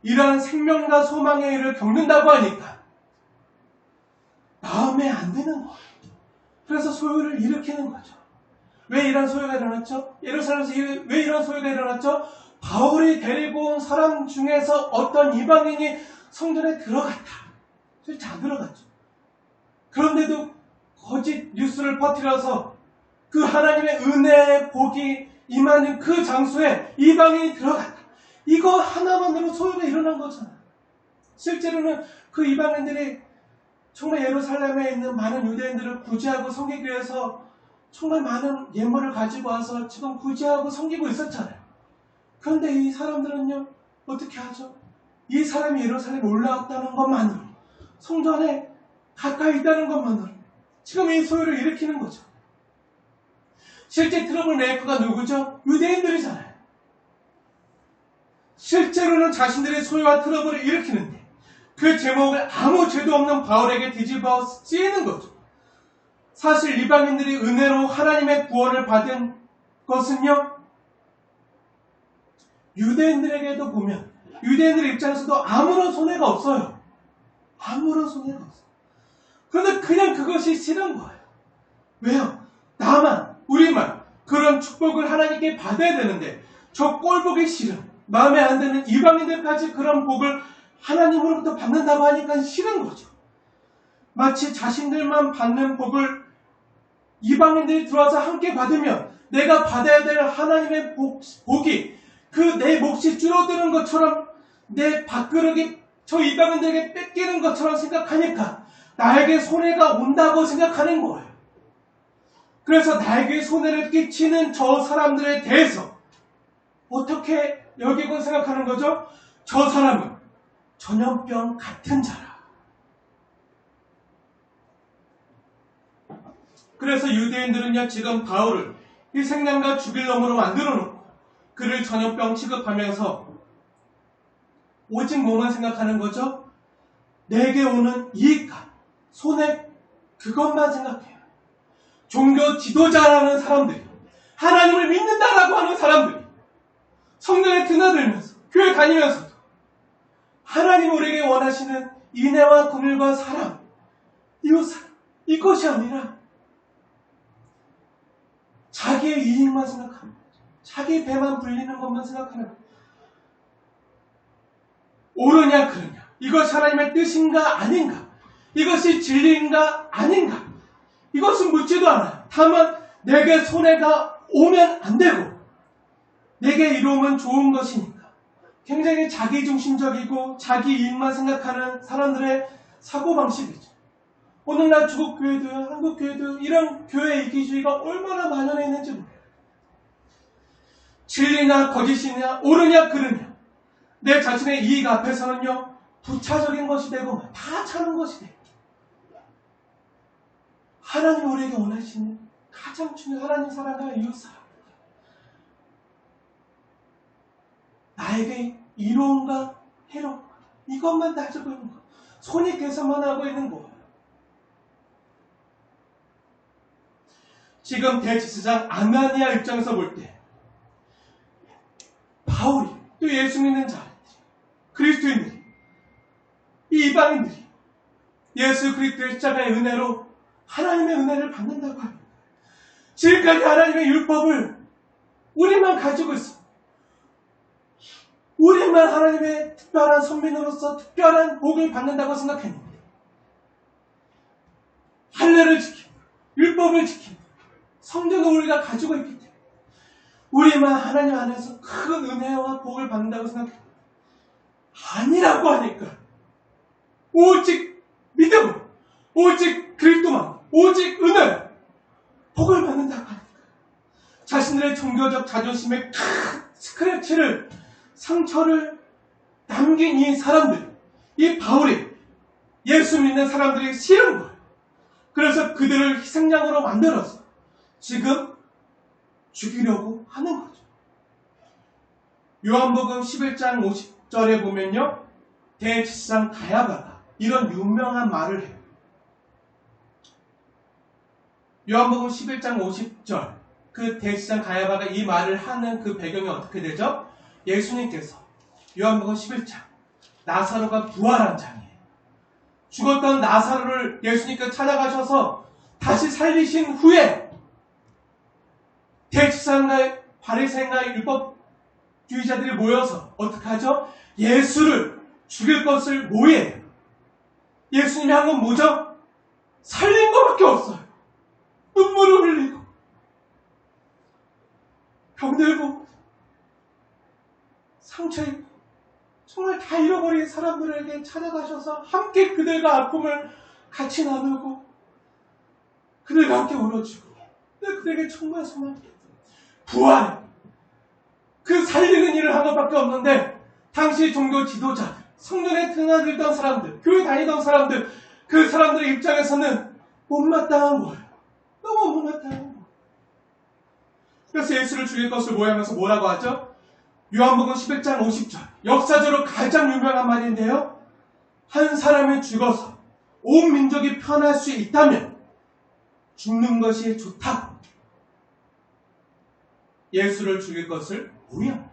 이러한 생명과 소망의 일을 겪는다고 하니까 마음에 안 드는 거예요. 그래서 소요를 일으키는 거죠. 왜 이런 소요가 일어났죠? 예루살렘에서 왜 이런 소요가 일어났죠? 바울이 데리고 온 사람 중에서 어떤 이방인이 성전에 들어갔다. 실제 안 들어갔죠. 그런데도 거짓 뉴스를 퍼뜨려서 그 하나님의 은혜의 복이 임하는 그 장소에 이방인이 들어갔다. 이거 하나만으로 소요가 일어난 거잖아요. 실제로는 그 이방인들이 정말 예루살렘에 있는 많은 유대인들을 구제하고 섬기기 위해서 정말 많은 예물을 가지고 와서 지금 구제하고 섬기고 있었잖아요. 그런데 이 사람들은요, 어떻게 하죠? 이 사람이 예루살렘에 올라왔다는 것만으로, 성전에 가까이 있다는 것만으로 지금 이 소요를 일으키는 거죠. 실제 트러블 메이커가 누구죠? 유대인들이잖아요. 실제로는 자신들의 소유와 트러블을 일으키는데 그 제목을 아무 죄도 없는 바울에게 뒤집어 쓰이는 거죠. 사실 이방인들이 은혜로 하나님의 구원을 받은 것은요, 유대인들에게도 보면 유대인들의 입장에서도 아무런 손해가 없어요. 아무런 손해가 없어요. 그런데 그냥 그것이 싫은 거예요. 왜요? 나만, 우리만 그런 축복을 하나님께 받아야 되는데 저 꼴보기 싫은, 마음에 안 드는 이방인들까지 그런 복을 하나님으로부터 받는다고 하니까 싫은 거죠. 마치 자신들만 받는 복을 이방인들이 들어와서 함께 받으면 내가 받아야 될 하나님의 복이 그 내 몫이 줄어드는 것처럼 내 밥그릇이 저 이방인들에게 뺏기는 것처럼 생각하니까 나에게 손해가 온다고 생각하는 거예요. 그래서 나에게 손해를 끼치는 저 사람들에 대해서 어떻게 여기고 생각하는 거죠? 저 사람은 전염병 같은 자라. 그래서 유대인들은요, 지금 바울을 희생양과 죽일 놈으로 만들어 놓고 그를 전염병 취급하면서 오직 뭐만 생각하는 거죠? 내게 오는 이익과 손해, 그것만 생각해요. 종교 지도자라는 사람들이, 하나님을 믿는다라고 하는 사람들이 성전에 드나들면서 교회 다니면서도 하나님 우리에게 원하시는 인애와 긍휼과 사랑, 이웃사랑, 이것이 아니라 자기의 이익만 생각합니다. 자기 배만 불리는 것만 생각하는 거예요. 옳으냐 그르냐, 이것이 하나님의 뜻인가 아닌가, 이것이 진리인가 아닌가, 이것은 묻지도 않아요. 다만 내게 손해가 오면 안 되고 내게 이로움은 좋은 것이니까 굉장히 자기중심적이고 자기 이익만 생각하는 사람들의 사고방식이죠. 오늘날 중국 교회도요, 한국 교회도 이런 교회 이기주의가 얼마나 만연해 있는지 모르겠어요. 진리냐 거짓이냐, 옳으냐 그르냐, 내 자신의 이익 앞에서는요 부차적인 것이 되고 다 차는 것이 돼요. 하나님 우리에게 원하시는 가장 중요한 하나님 사랑과 이웃사랑, 나에게 이로움과 해로움, 이것만 따지고 있는 거예요. 손익계산만 하고 있는 거예요. 지금 대제사장 아나니아 입장에서 볼 때 바울이, 또 예수 믿는 자들, 그리스도인들이, 이 이방인들이 예수 그리스도의 십자가의 은혜로 하나님의 은혜를 받는다고 합니다. 지금까지 하나님의 율법을 우리만 가지고 있습니다. 우리만 하나님의 특별한 선민으로서 특별한 복을 받는다고 생각했는데 할례를 지키고 율법을 지키고 성전을 우리가 가지고 있기 때문에 우리만 하나님 안에서 큰 은혜와 복을 받는다고 생각합니다. 아니라고 하니까 오직 믿음으로, 오직 그리스도만, 오직 은혜로 복을 받는다고 하니까 자신들의 종교적 자존심에 큰 스크래치를, 상처를 남긴 이 사람들, 이 바울이 예수 믿는 사람들이 싫은 거예요. 그래서 그들을 희생양으로 만들어서 지금 죽이려고 하는 거죠. 요한복음 11장 50절에 보면요, 대제사장 가야바가 이런 유명한 말을 해요. 요한복음 11장 50절, 그 대제사장 가야바가 이 말을 하는 그 배경이 어떻게 되죠? 예수님께서 요한복음 11장 나사로가 부활한 장이에요. 죽었던 나사로를 예수님께서 찾아가셔서 다시 살리신 후에 대제사장과 바리새인과 율법주의자들이 모여서 어떻게 하죠? 예수를 죽일 것을 모의해요. 예수님이 한 건 뭐죠? 살린 것밖에 없어요. 병들고 상처 입고 정말 다 잃어버린 사람들에게 찾아가셔서 함께 그들과 아픔을 같이 나누고 그들과 함께 울어주고 그들에게 정말 소망이 부활 그 살리는 일을 한 것밖에 없는데 당시 종교 지도자 성전에 드나들던 사람들 교회 다니던 사람들 그 사람들의 입장에서는 못마땅한 거예요. 너무 못마땅한 거예요. 그래서 예수를 죽일 것을 모하면서 뭐라고 하죠? 요한복음 11장 50절 역사적으로 가장 유명한 말인데요. 한 사람이 죽어서 온 민족이 편할 수 있다면 죽는 것이 좋다고 예수를 죽일 것을 모의합니다.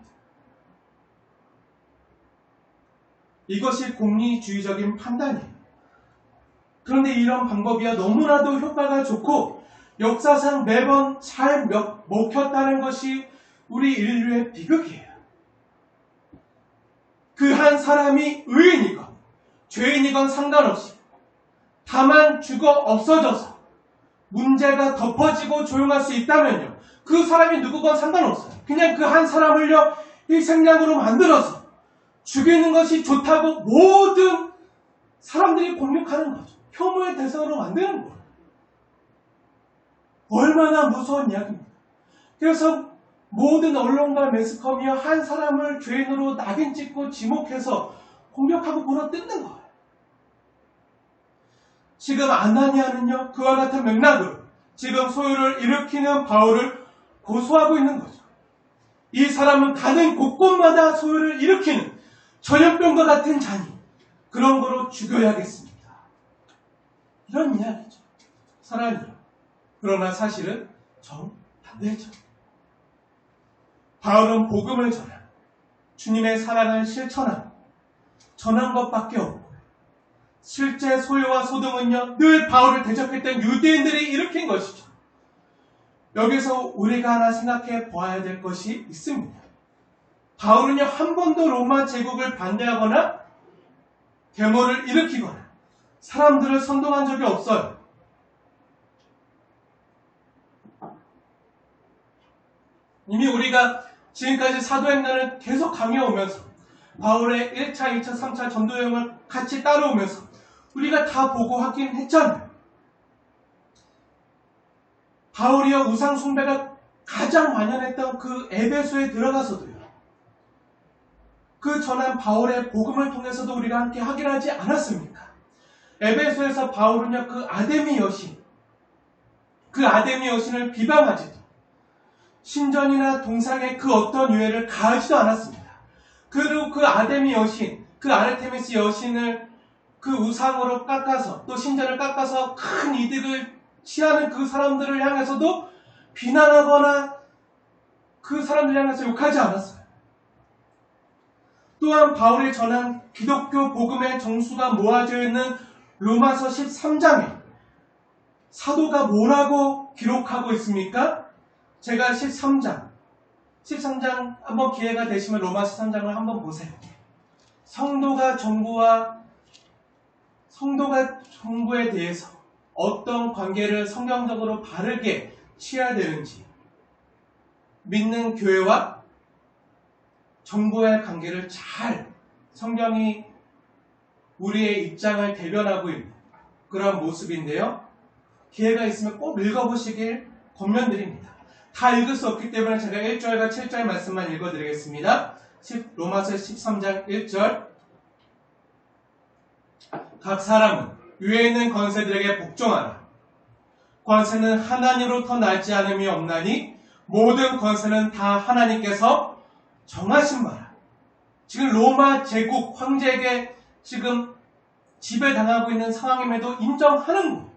이것이 공리주의적인 판단이에요. 그런데 이런 방법이야 너무나도 효과가 좋고 역사상 매번 잘 먹혔다는 것이 우리 인류의 비극이에요. 그 한 사람이 의인이건 죄인이건 상관없이 다만 죽어 없어져서 문제가 덮어지고 조용할 수 있다면요. 그 사람이 누구건 상관없어요. 그냥 그 한 사람을요 희생양으로 만들어서 죽이는 것이 좋다고 모든 사람들이 공격하는 거죠. 혐오의 대상으로 만드는 거예요. 얼마나 무서운 이야기입니다. 그래서 모든 언론과 매스컴이요 한 사람을 죄인으로 낙인 찍고 지목해서 공격하고 물어뜯는 거예요. 지금 아나니아는요 그와 같은 맥락으로 지금 소요를 일으키는 바울을 고소하고 있는 거죠. 이 사람은 가는 곳곳마다 소요를 일으키는 전염병과 같은 자니 그런 거로 죽여야겠습니다. 이런 이야기죠. 사랑이요. 그러나 사실은 정반대죠. 바울은 복음을 전하고 주님의 사랑을 실천하고 전한 것밖에 없고 실제 소요와 소동은요 늘 바울을 대적했던 유대인들이 일으킨 것이죠. 여기서 우리가 하나 생각해 보아야 될 것이 있습니다. 바울은요 한 번도 로마 제국을 반대하거나 데모를 일으키거나 사람들을 선동한 적이 없어요. 이미 우리가 지금까지 사도행전을 계속 강해오면서 바울의 1차, 2차, 3차 전도 여행을 같이 따라오면서 우리가 다 보고 하긴 했잖아요. 바울이요 우상 숭배가 가장 만연했던 그 에베소에 들어가서도요. 그 전한 바울의 복음을 통해서도 우리가 함께 확인하지 않았습니까? 에베소에서 바울은요 그 아데미 여신, 그 아데미 여신을 비방하지도 신전이나 동상에 그 어떤 유해를 가하지도 않았습니다. 그리고 그 아데미 여신, 그 아르테미스 여신을 그 우상으로 깎아서 또 신전을 깎아서 큰 이득을 취하는 그 사람들을 향해서도 비난하거나 그 사람들 향해서 욕하지 않았어요. 또한 바울이 전한 기독교 복음의 정수가 모아져 있는 로마서 13장에 사도가 뭐라고 기록하고 있습니까? 제가 13장 한번 기회가 되시면 로마 13장을 한번 보세요. 성도가 정부에 대해서 어떤 관계를 성경적으로 바르게 취해야 되는지 믿는 교회와 정부의 관계를 잘 성경이 우리의 입장을 대변하고 있는 그런 모습인데요. 기회가 있으면 꼭 읽어보시길 권면드립니다. 다 읽을 수 없기 때문에 제가 1절과 7절 말씀만 읽어드리겠습니다. 로마서 13장 1절 각 사람은 위에 있는 권세들에게 복종하라. 권세는 하나님으로부터 나지 않음이 없나니 모든 권세는 다 하나님께서 정하신 바라. 지금 로마 제국 황제에게 지금 지배당하고 있는 상황임에도 인정하는 거예요.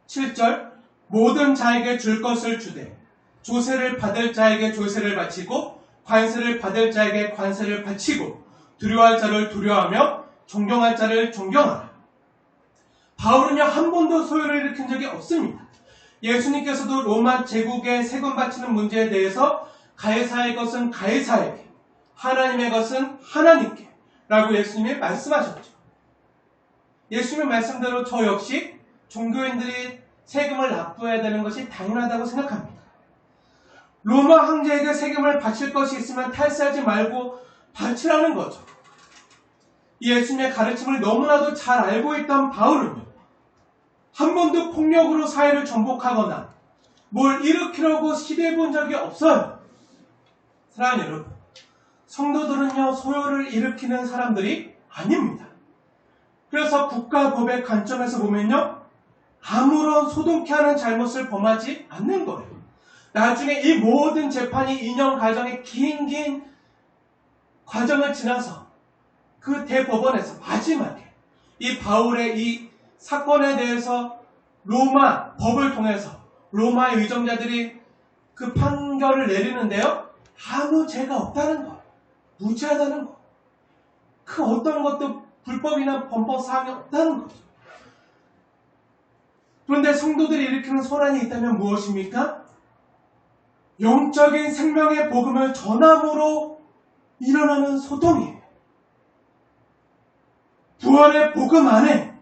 7절 모든 자에게 줄 것을 주되 조세를 받을 자에게 조세를 바치고 관세를 받을 자에게 관세를 바치고 두려워할 자를 두려워하며 존경할 자를 존경하라. 바울은요 한 번도 소요를 일으킨 적이 없습니다. 예수님께서도 로마 제국에 세금 바치는 문제에 대해서 가이사의 것은 가이사에게 하나님의 것은 하나님께 라고 예수님이 말씀하셨죠. 예수님의 말씀대로 저 역시 종교인들이 세금을 납부해야 되는 것이 당연하다고 생각합니다. 로마 황제에게 세금을 바칠 것이 있으면 탈세하지 말고 바치라는 거죠. 예수님의 가르침을 너무나도 잘 알고 있던 바울은요, 한 번도 폭력으로 사회를 정복하거나 뭘 일으키려고 시도해 본 적이 없어요. 사랑하는 여러분, 성도들은요, 소요를 일으키는 사람들이 아닙니다. 그래서 국가법의 관점에서 보면요, 아무런 소동케 하는 잘못을 범하지 않는 거예요. 나중에 이 모든 재판이 2년 과정의 긴 과정을 지나서 그 대법원에서 마지막에 이 바울의 이 사건에 대해서 로마 법을 통해서 로마의 위정자들이 그 판결을 내리는데요, 아무 죄가 없다는 거, 무죄하다는 거, 그 어떤 것도 불법이나 범법 사항이 없다는 거죠. 그런데 성도들이 일으키는 소란이 있다면 무엇입니까? 영적인 생명의 복음을 전함으로 일어나는 소동이에요. 부활의 복음 안에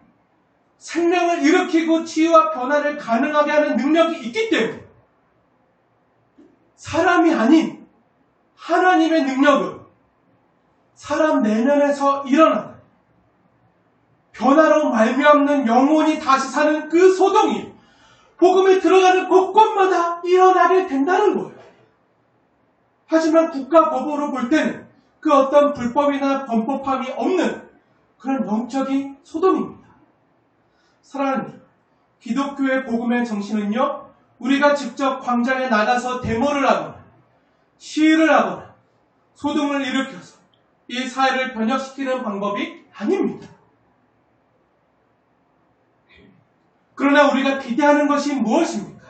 생명을 일으키고 치유와 변화를 가능하게 하는 능력이 있기 때문에 사람이 아닌 하나님의 능력으로 사람 내면에서 일어나는 변화로 말미암는 영혼이 다시 사는 그 소동이 복음이 들어가는 곳곳마다 일어나게 된다는 거예요. 하지만 국가법으로 볼 때는 그 어떤 불법이나 범법함이 없는 그런 영적인 소동입니다. 사랑하는 기독교의 복음의 정신은요, 우리가 직접 광장에 나가서 데모를 하거나 시위를 하거나 소동을 일으켜서 이 사회를 변혁시키는 방법이 아닙니다. 그러나 우리가 기대하는 것이 무엇입니까?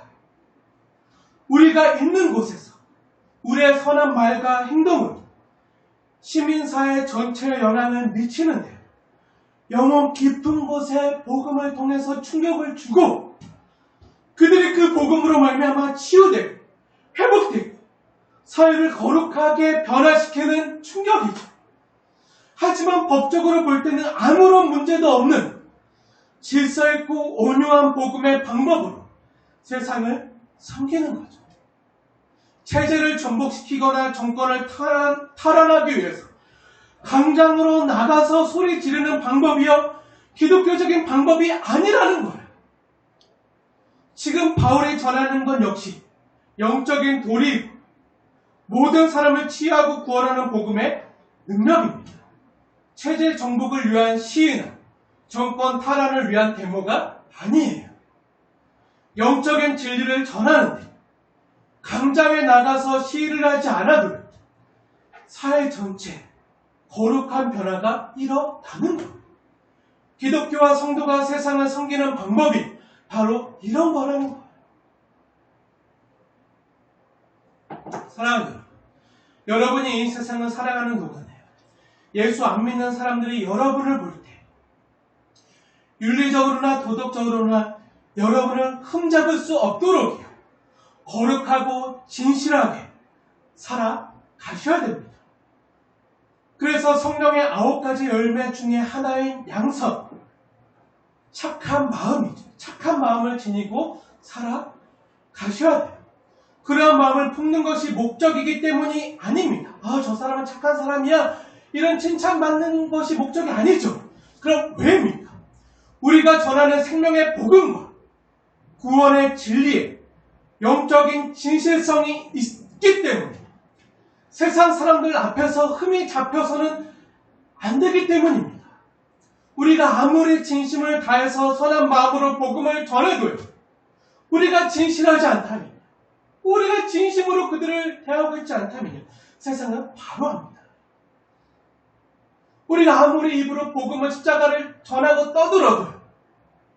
우리가 있는 곳에서 우리의 선한 말과 행동은 시민사회 전체에 영향을 미치는데 영혼 깊은 곳에 복음을 통해서 충격을 주고 그들이 그 복음으로 말미암아 치유되고 회복되고 사회를 거룩하게 변화시키는 충격이죠. 하지만 법적으로 볼 때는 아무런 문제도 없는 질서 있고 온유한 복음의 방법으로 세상을 섬기는 거죠. 체제를 전복시키거나 정권을 탈환하기 위해서 광장으로 나가서 소리 지르는 방법이요, 기독교적인 방법이 아니라는 거예요. 지금 바울이 전하는 건 역시 영적인 도리, 모든 사람을 치유하고 구원하는 복음의 능력입니다. 체제 정복을 위한 시위나 정권 탈환을 위한 데모가 아니에요. 영적인 진리를 전하는데 광장에 나가서 시위를 하지 않아도 사회 전체 거룩한 변화가 일어나는 거예요. 기독교와 성도가 세상을 섬기는 방법이 바로 이런 거라는 거예요. 사랑하는 여러분이 이 세상을 살아가는 동안에 예수 안 믿는 사람들이 여러분을 볼 때 윤리적으로나 도덕적으로나 여러분을 흠잡을 수 없도록이요, 거룩하고 진실하게 살아가셔야 됩니다. 그래서 성령의 9가지 열매 중에 하나인 양선, 착한 마음이죠. 착한 마음을 지니고 살아가셔야 돼요. 그러한 마음을 품는 것이 목적이기 때문이 아닙니다. 저 사람은 착한 사람이야, 이런 칭찬받는 것이 목적이 아니죠. 그럼 왜입니까? 우리가 전하는 생명의 복음과 구원의 진리에 영적인 진실성이 있기 때문에 세상 사람들 앞에서 흠이 잡혀서는 안 되기 때문입니다. 우리가 아무리 진심을 다해서 선한 마음으로 복음을 전해도요, 우리가 진실하지 않다면, 우리가 진심으로 그들을 대하고 있지 않다면요, 세상은 바로 합니다. 우리가 아무리 입으로 복음을 십자가를 전하고 떠들어도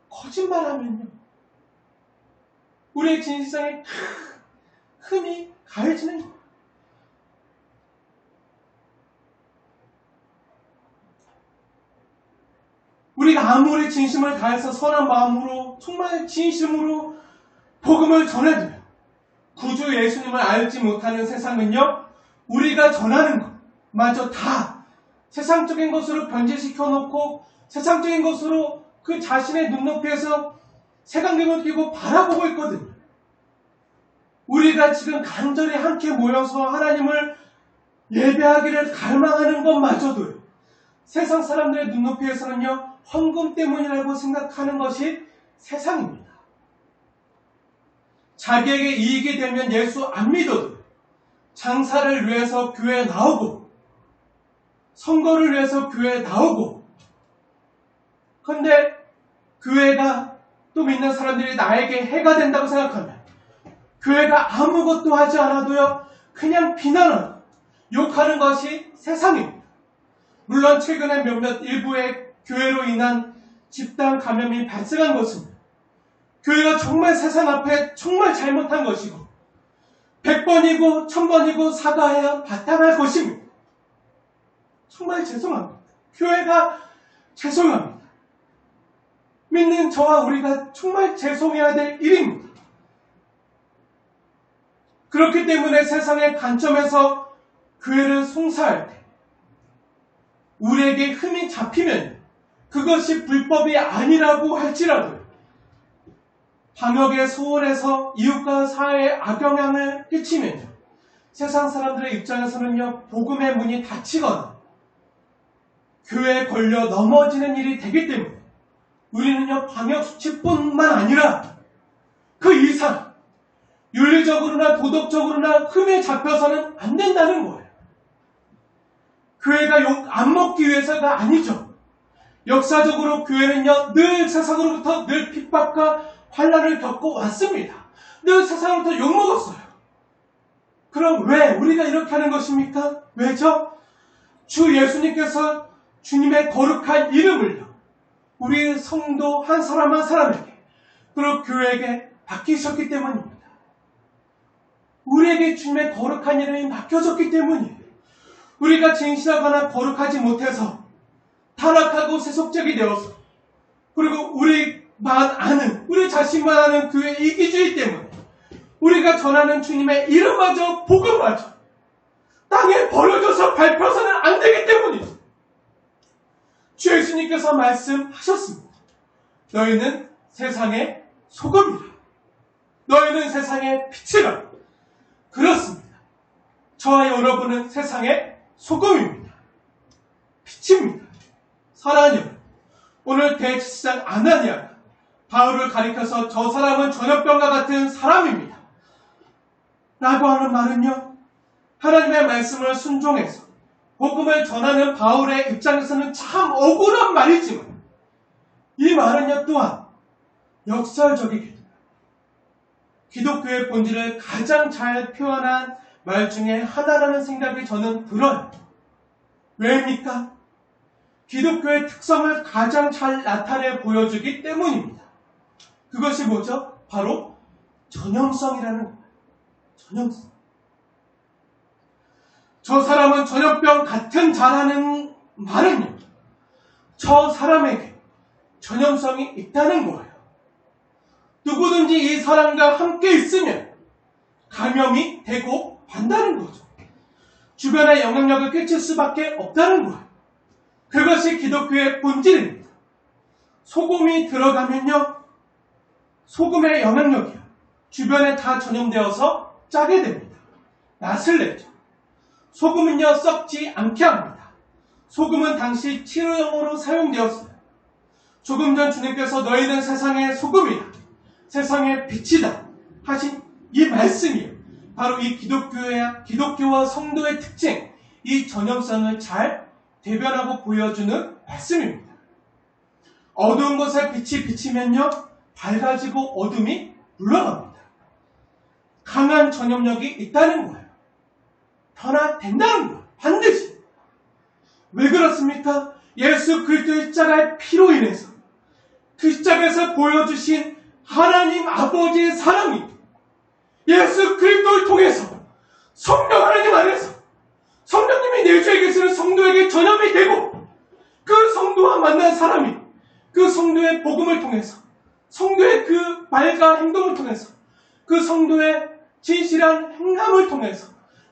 거짓말하면요, 우리의 진실성에 흠이 가해지는 거예요. 우리가 아무리 진심을 다해서 선한 마음으로 정말 진심으로 복음을 전해도 구주 예수님을 알지 못하는 세상은요, 우리가 전하는 것마저 다 세상적인 것으로 변질시켜 놓고 세상적인 것으로 그 자신의 눈높이에서 색안경을 끼고 바라보고 있거든요. 우리가 지금 간절히 함께 모여서 하나님을 예배하기를 갈망하는 것마저도 세상 사람들의 눈높이에서는요, 헌금 때문이라고 생각하는 것이 세상입니다. 자기에게 이익이 되면 예수 안 믿어도 장사를 위해서 교회에 나오고 선거를 위해서 교회에 나오고, 그런데 교회가 또 믿는 사람들이 나에게 해가 된다고 생각하면 교회가 아무것도 하지 않아도요, 그냥 비난하고 욕하는 것이 세상입니다. 물론 최근에 몇몇 일부의 교회로 인한 집단 감염이 발생한 것은 교회가 정말 세상 앞에 정말 잘못한 것이고 100번이고 1000번이고 사과해야 바탕할 것입니다. 정말 죄송합니다. 교회가 죄송합니다. 믿는 저와 우리가 정말 죄송해야 될 일입니다. 그렇기 때문에 세상의 관점에서 교회를 송사할 때 우리에게 흠이 잡히면 그것이 불법이 아니라고 할지라도 방역의 소홀해서 이웃과 사회에 악영향을 끼치면요, 세상 사람들의 입장에서는요, 복음의 문이 닫히거나 교회에 걸려 넘어지는 일이 되기 때문에 우리는요, 방역 수칙뿐만 아니라 그 이상 윤리적으로나 도덕적으로나 흠에 잡혀서는 안 된다는 거예요. 교회가 욕 안 먹기 위해서가 아니죠. 역사적으로 교회는요, 늘 세상으로부터 늘 핍박과 환난을 겪고 왔습니다. 늘 세상으로부터 욕먹었어요. 그럼 왜 우리가 이렇게 하는 것입니까? 왜죠? 주 예수님께서 주님의 거룩한 이름을요, 우리 성도 한 사람 한 사람에게, 그리고 교회에게 맡기셨기 때문입니다. 우리에게 주님의 거룩한 이름이 맡겨졌기 때문이에요. 우리가 진실하거나 거룩하지 못해서 타락하고 세속적이 되어서, 그리고 우리만 아는, 우리 자신만 아는 그의 이기주의 때문에 우리가 전하는 주님의 이름마저 복음마저 땅에 버려져서 밟혀서는 안 되기 때문이죠. 주 예수님께서 말씀하셨습니다. 너희는 세상의 소금이라. 너희는 세상의 빛이라. 그렇습니다. 저와 여러분은 세상의 소금입니다. 빛입니다. 사랑하는 여러분, 오늘 대제사장 아나니아가 바울을 가리켜서 저 사람은 전염병과 같은 사람입니다 라고 하는 말은요, 하나님의 말씀을 순종해서 복음을 전하는 바울의 입장에서는 참 억울한 말이지만 이 말은요, 또한 역설적이게 기독교의 본질을 가장 잘 표현한 말 중에 하나라는 생각이 저는 들어요. 왜입니까? 기독교의 특성을 가장 잘 나타내 보여주기 때문입니다. 그것이 뭐죠? 바로 전염성이라는 거예요. 전염성. 저 사람은 전염병 같은 자라는 말은요, 저 사람에게 전염성이 있다는 거예요. 누구든지 이 사람과 함께 있으면 감염이 되고 한다는 거죠. 주변에 영향력을 끼칠 수밖에 없다는 거예요. 그것이 기독교의 본질입니다. 소금이 들어가면요, 소금의 영향력이요, 주변에 다 전염되어서 짜게 됩니다. 낯을 내죠. 소금은요, 썩지 않게 합니다. 소금은 당시 치료용으로 사용되었어요. 조금 전 주님께서 너희는 세상의 소금이다, 세상의 빛이다 하신 이 말씀이요, 바로 이 기독교와 성도의 특징, 이 전염성을 잘 대변하고 보여주는 말씀입니다. 어두운 곳에 빛이 비치면요, 밝아지고 어둠이 물러갑니다. 강한 전염력이 있다는 거예요. 변화된다는 거예요. 반드시. 왜 그렇습니까? 예수 그리스도의 십자가의 피로 인해서 그 십자가에서 보여주신 하나님 아버지의 사랑이 예수 그리스도를 통해서 성령 하나님 안에서 성령님이 내주에 계시는 성도에게 전염이 되고, 그 성도와 만난 사람이 그 성도의 복음을 통해서, 성도의 그 말과 행동을 통해서, 그 성도의 진실한 행함을 통해서,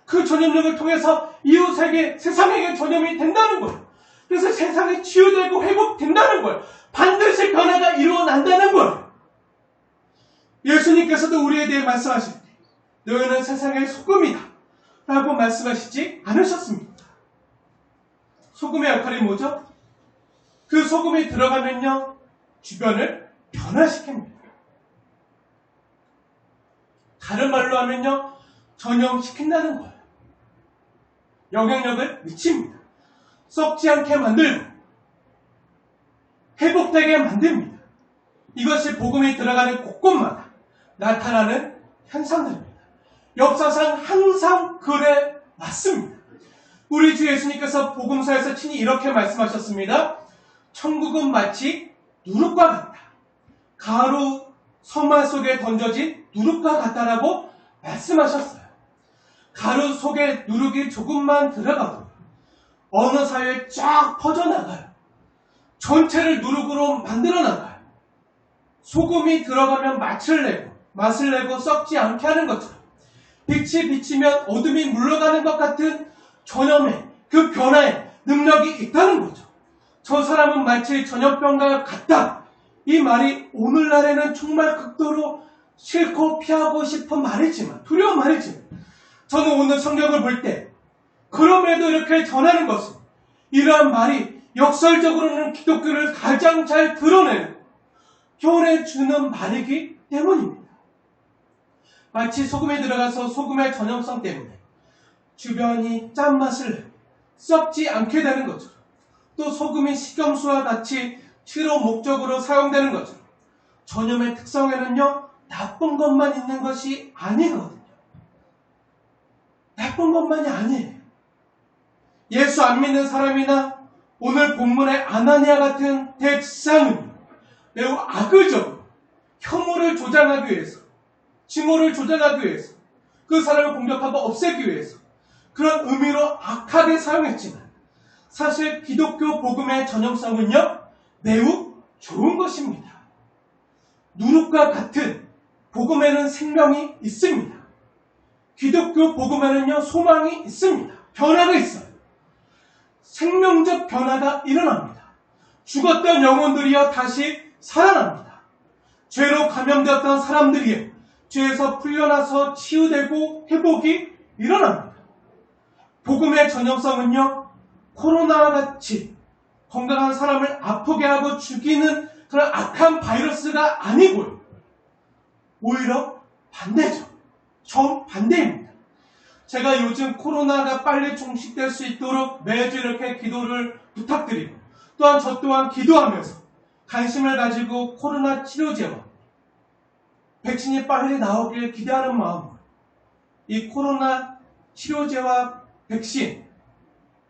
그 전염력을 통해서 이웃에게, 세상에게 전염이 된다는 거예요. 그래서 세상이 치유되고 회복된다는 거예요. 반드시 변화가 일어난다는 거예요. 예수님께서도 우리에 대해 말씀하실 때 너희는 세상의 소금이다 라고 말씀하시지 않으셨습니다. 소금의 역할이 뭐죠? 그 소금이 들어가면요, 주변을 변화시킵니다. 다른 말로 하면요, 전염시킨다는 거예요. 영향력을 미칩니다. 썩지 않게 만들고 회복되게 만듭니다. 이것이 복음이 들어가는 곳곳마다 나타나는 현상들입니다. 역사상 항상 그래 왔습니다. 우리 주 예수님께서 복음서에서 친히 이렇게 말씀하셨습니다. 천국은 마치 누룩과 같다. 가루 서마 속에 던져진 누룩과 같다라고 말씀하셨어요. 가루 속에 누룩이 조금만 들어가도 어느 사이에 쫙 퍼져나가요. 전체를 누룩으로 만들어 나가요. 소금이 들어가면 맛을 내고 썩지 않게 하는 것처럼 빛이 비치면 어둠이 물러가는 것 같은 전염의 그 변화에 능력이 있다는 거죠. 저 사람은 마치 전염병과 같다. 이 말이 오늘날에는 정말 극도로 싫고 피하고 싶은 말이지만, 두려운 말이지만, 저는 오늘 성경을 볼 때 그럼에도 이렇게 전하는 것은 이러한 말이 역설적으로는 기독교를 가장 잘 드러내는 교훈해주는 말이기 때문입니다. 마치 소금에 들어가서 소금의 전염성 때문에 주변이 짠맛을 내고 썩지 않게 되는 것처럼, 또 소금이 식염수와 같이 치료 목적으로 사용되는 것처럼 전염의 특성에는요, 나쁜 것만 있는 것이 아니거든요. 나쁜 것만이 아니에요. 예수 안 믿는 사람이나 오늘 본문의 아나니아 같은 대지상은 매우 악의적으로 혐오를 조장하기 위해서, 증오를 조장하기 위해서, 그 사람을 공격하고 없애기 위해서 그런 의미로 악하게 사용했지만, 사실 기독교 복음의 전염성은요, 매우 좋은 것입니다. 누룩과 같은 복음에는 생명이 있습니다. 기독교 복음에는요, 소망이 있습니다. 변화가 있어요. 생명적 변화가 일어납니다. 죽었던 영혼들이여 다시 살아납니다. 죄로 감염되었던 사람들이여 죄에서 풀려나서 치유되고 회복이 일어납니다. 복음의 전염성은요, 코로나와 같이 건강한 사람을 아프게 하고 죽이는 그런 악한 바이러스가 아니고요. 오히려 반대죠. 정반대입니다. 제가 요즘 코로나가 빨리 종식될 수 있도록 매주 이렇게 기도를 부탁드리고, 또한 저 또한 기도하면서 관심을 가지고 코로나 치료제와 백신이 빨리 나오길 기대하는 마음으로 이 코로나 치료제와 백신,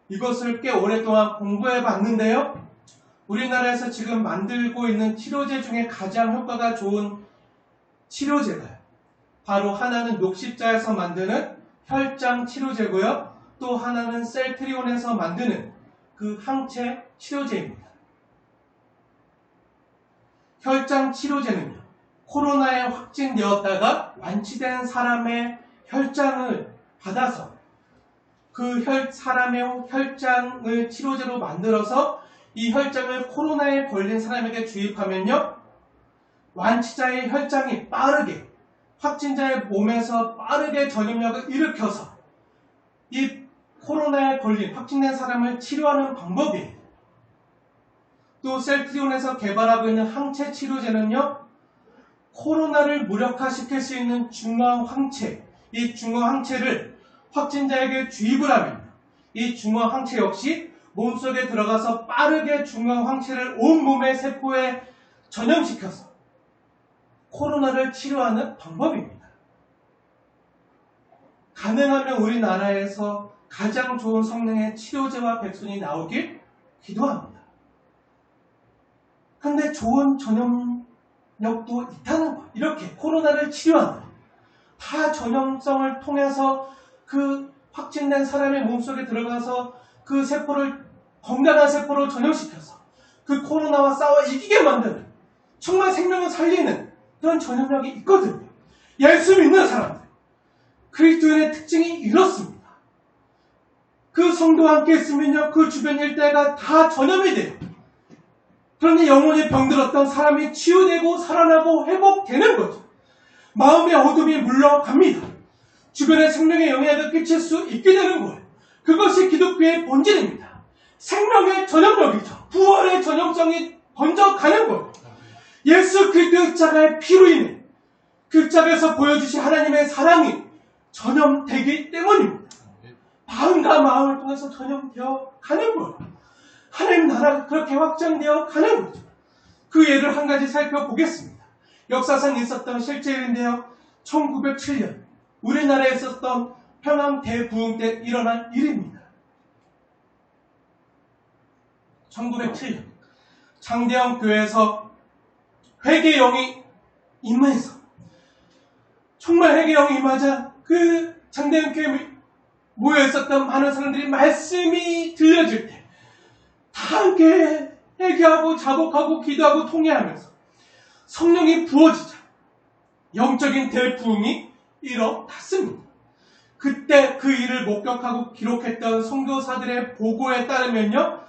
이것을 꽤 오랫동안 공부해 봤는데요. 우리나라에서 지금 만들고 있는 치료제 중에 가장 효과가 좋은 치료제가요, 바로 하나는 녹십자에서 만드는 혈장 치료제고요. 또 하나는 셀트리온에서 만드는 그 항체 치료제입니다. 혈장 치료제는요, 코로나에 확진되었다가 완치된 사람의 혈장을 받아서 그 사람의 혈장을 치료제로 만들어서 이 혈장을 코로나에 걸린 사람에게 주입하면요, 완치자의 혈장이 빠르게 확진자의 몸에서 빠르게 전염력을 일으켜서 이 코로나에 걸린 확진된 사람을 치료하는 방법이에요. 또 셀트리온에서 개발하고 있는 항체 치료제는요, 코로나를 무력화시킬 수 있는 중화항체, 이 중화항체를 확진자에게 주입을 하면 이 중화항체 역시 몸속에 들어가서 빠르게 중화항체를 온몸의 세포에 전염시켜서 코로나를 치료하는 방법입니다. 가능하면 우리나라에서 가장 좋은 성능의 치료제와 백신이 나오길 기도합니다. 근데 좋은 전염력도 있다는 거예요. 이렇게 코로나를 치료하는, 다 전염성을 통해서 그 확진된 사람의 몸속에 들어가서 그 세포를 건강한 세포로 전염시켜서 그 코로나와 싸워 이기게 만드는, 정말 생명을 살리는 그런 전염력이 있거든요. 예수 믿는 사람들, 그리스도인의 특징이 이렇습니다. 그 성도와 함께 있으면요, 그 주변 일대가 다 전염이 돼요. 그런데 영혼이 병들었던 사람이 치유되고 살아나고 회복되는 거죠. 마음의 어둠이 물러갑니다. 주변의 생명의 영향을 끼칠 수 있게 되는 거예요. 그것이 기독교의 본질입니다. 생명의 전염력이죠. 부활의 전염성이 번져가는 거예요. 예수 그리스도의 십자가의 피로 인해 그 십자가에서 보여주신 하나님의 사랑이 전염되기 때문입니다. 마음과 마음을 통해서 전염되어 가는 거예요. 하나님 나라가 그렇게 확장되어 가는 거죠. 그 예를 한 가지 살펴보겠습니다. 역사상 있었던 실제 일인데요. 1907년 우리나라에 있었던 평양 대부흥 때 일어난 일입니다. 1907년 장대영 교회에서 회개영이 임해서 정말 회개영이 임하자 그 장대영 교회에 모여 있었던 많은 사람들이 말씀이 들려질 때 다 함께 회개하고 자복하고 기도하고 통회하면서 성령이 부어지자 영적인 대부흥이 일어났습니다. 그때 그 일을 목격하고 기록했던 선교사들의 보고에 따르면요,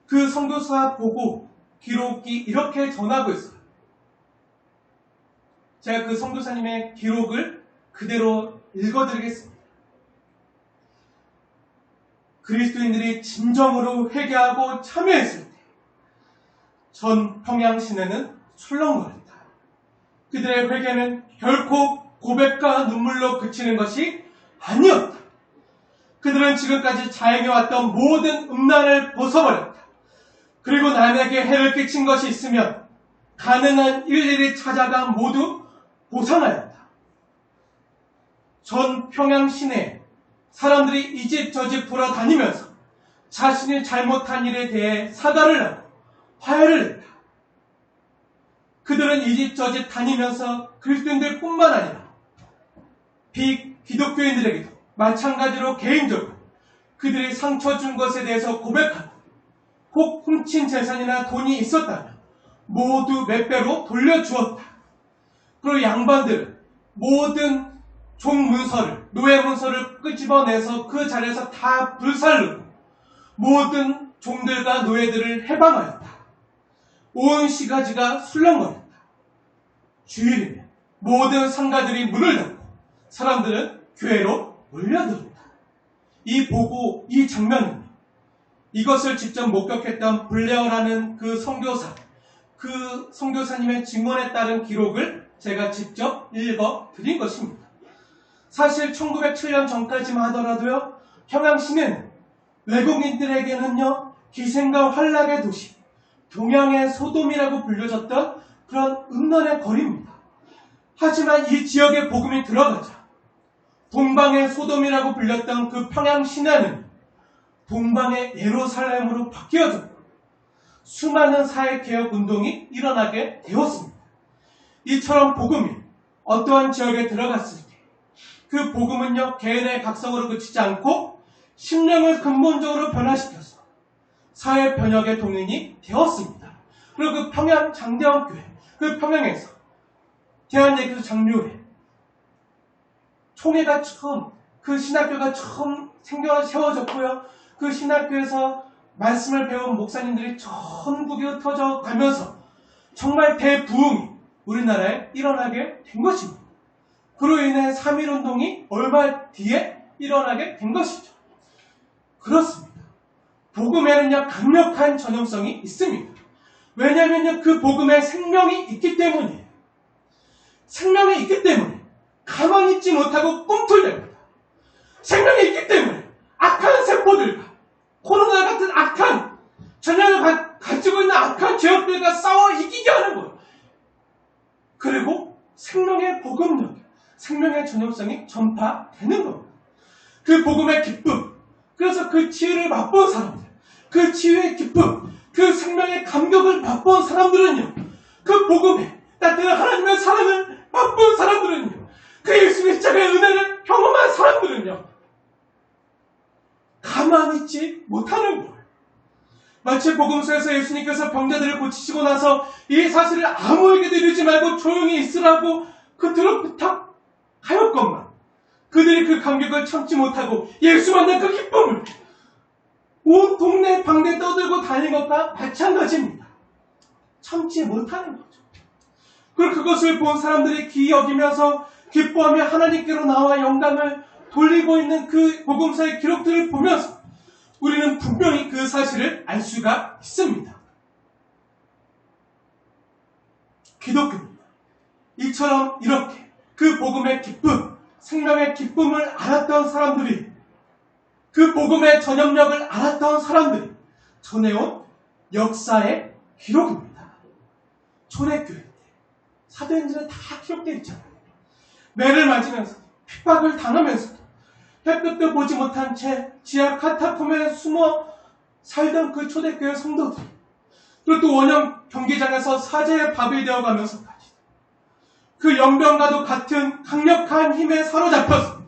그 선교사 보고 기록이 이렇게 전하고 있어요. 제가 그 선교사님의 기록을 그대로 읽어드리겠습니다. 그리스도인들이 진정으로 회개하고 참여했을 때 전 평양 시내는 술렁거렸다. 그들의 회개는 결코 고백과 눈물로 그치는 것이 아니었다. 그들은 지금까지 자행해왔던 모든 음란을 벗어버렸다. 그리고 남에게 해를 끼친 것이 있으면 가능한 일일이 찾아가 모두 보상하였다. 전 평양 시내에 사람들이 이 집 저 집 돌아다니면서 자신이 잘못한 일에 대해 사과를 하고 화해를 했다. 그들은 이 집 저 집 다니면서 그리스도인들 뿐만 아니라 비기독교인들에게도 마찬가지로 개인적으로 그들이 상처 준 것에 대해서 고백하고 혹 훔친 재산이나 돈이 있었다면 모두 몇 배로 돌려주었다. 그리고 양반들은 모든 종문서를, 노예문서를 끄집어내서 그 자리에서 다 불살르고 모든 종들과 노예들을 해방하였다. 온 시가지가 술렁거렸다. 주일이면 모든 상가들이 문을 닫고 사람들은 교회로 몰려들었다. 이 보고 이 장면은 이것을 직접 목격했던 블레어라는 그 선교사, 그 선교사님의 증언에 따른 기록을 제가 직접 읽어드린 것입니다. 사실 1907년 전까지만 하더라도요, 평양 시내는 외국인들에게는요, 기생과 환락의 도시, 동양의 소돔이라고 불려졌던 그런 음란의 거리입니다. 하지만 이 지역에 복음이 들어가자 동방의 소돔이라고 불렸던 그 평양 시내는 동방의 예루살렘으로 바뀌어졌고 수많은 사회개혁 운동이 일어나게 되었습니다. 이처럼 복음이 어떠한 지역에 들어갔을 때 그 복음은요, 개인의 각성으로 그치지 않고 심령을 근본적으로 변화시켜서 사회 변혁의 동인이 되었습니다. 그리고 그 평양 장대원 교회, 그 평양에서 대한예교 장로회 총회가 처음, 그 신학교가 처음 세워졌고요. 그 신학교에서 말씀을 배운 목사님들이 전국에 흩어져 가면서 정말 대부흥이 우리나라에 일어나게 된 것입니다. 그로 인해 3.1운동이 얼마 뒤에 일어나게 된 것이죠. 그렇습니다. 복음에는요, 강력한 전염성이 있습니다. 왜냐하면요, 그 복음에 생명이 있기 때문이에요. 생명이 있기 때문에 가만히 있지 못하고 꿈틀댑니다. 생명이 있기 때문에 악한 세포들과 코로나 같은 악한 전염을 가지고 있는 악한 죄악들과 싸워 이기게 하는 거예요. 그리고 생명의 복음력, 생명의 전염성이 전파되는 겁니다. 그 복음의 기쁨, 그래서 그 치유를 맛본 사람들, 그 치유의 기쁨, 그 생명의 감격을 맛본 사람들은요, 그 복음에 따뜻한 하나님의 사랑을 맛본 사람들은요, 그 예수의 십자가의 은혜를 경험한 사람들은요, 가만히 있지 못하는 거예요. 마치 복음서에서 예수님께서 병자들을 고치시고 나서 이 사실을 아무에게도 이르지 말고 조용히 있으라고 그들을 부탁하였건만 그들이 그 감격을 참지 못하고 예수 만난 그 기쁨을 온 동네 방대 떠들고 다니는 것과 마찬가지입니다. 참지 못하는 거죠. 그리고 그것을 본 사람들이 기이 여기면서 기뻐하며 하나님께로 나와 영광을 돌리고 있는 그 복음서의 기록들을 보면서 우리는 분명히 그 사실을 알 수가 있습니다. 기독교입니다. 이처럼 이렇게 그 복음의 기쁨, 생명의 기쁨을 알았던 사람들이, 그 복음의 전염력을 알았던 사람들이 전해온 역사의 기록입니다. 초대교회 때 사도행전에 다 기록되어 있잖아요. 매를 맞으면서 핍박을 당하면서도 햇볕도 보지 못한 채 지하 카타콤에 숨어 살던 그 초대교회 성도들, 그리고 또 원형 경기장에서 사제의 밥이 되어가면서까지 그 연병과도 같은 강력한 힘에 사로잡혀서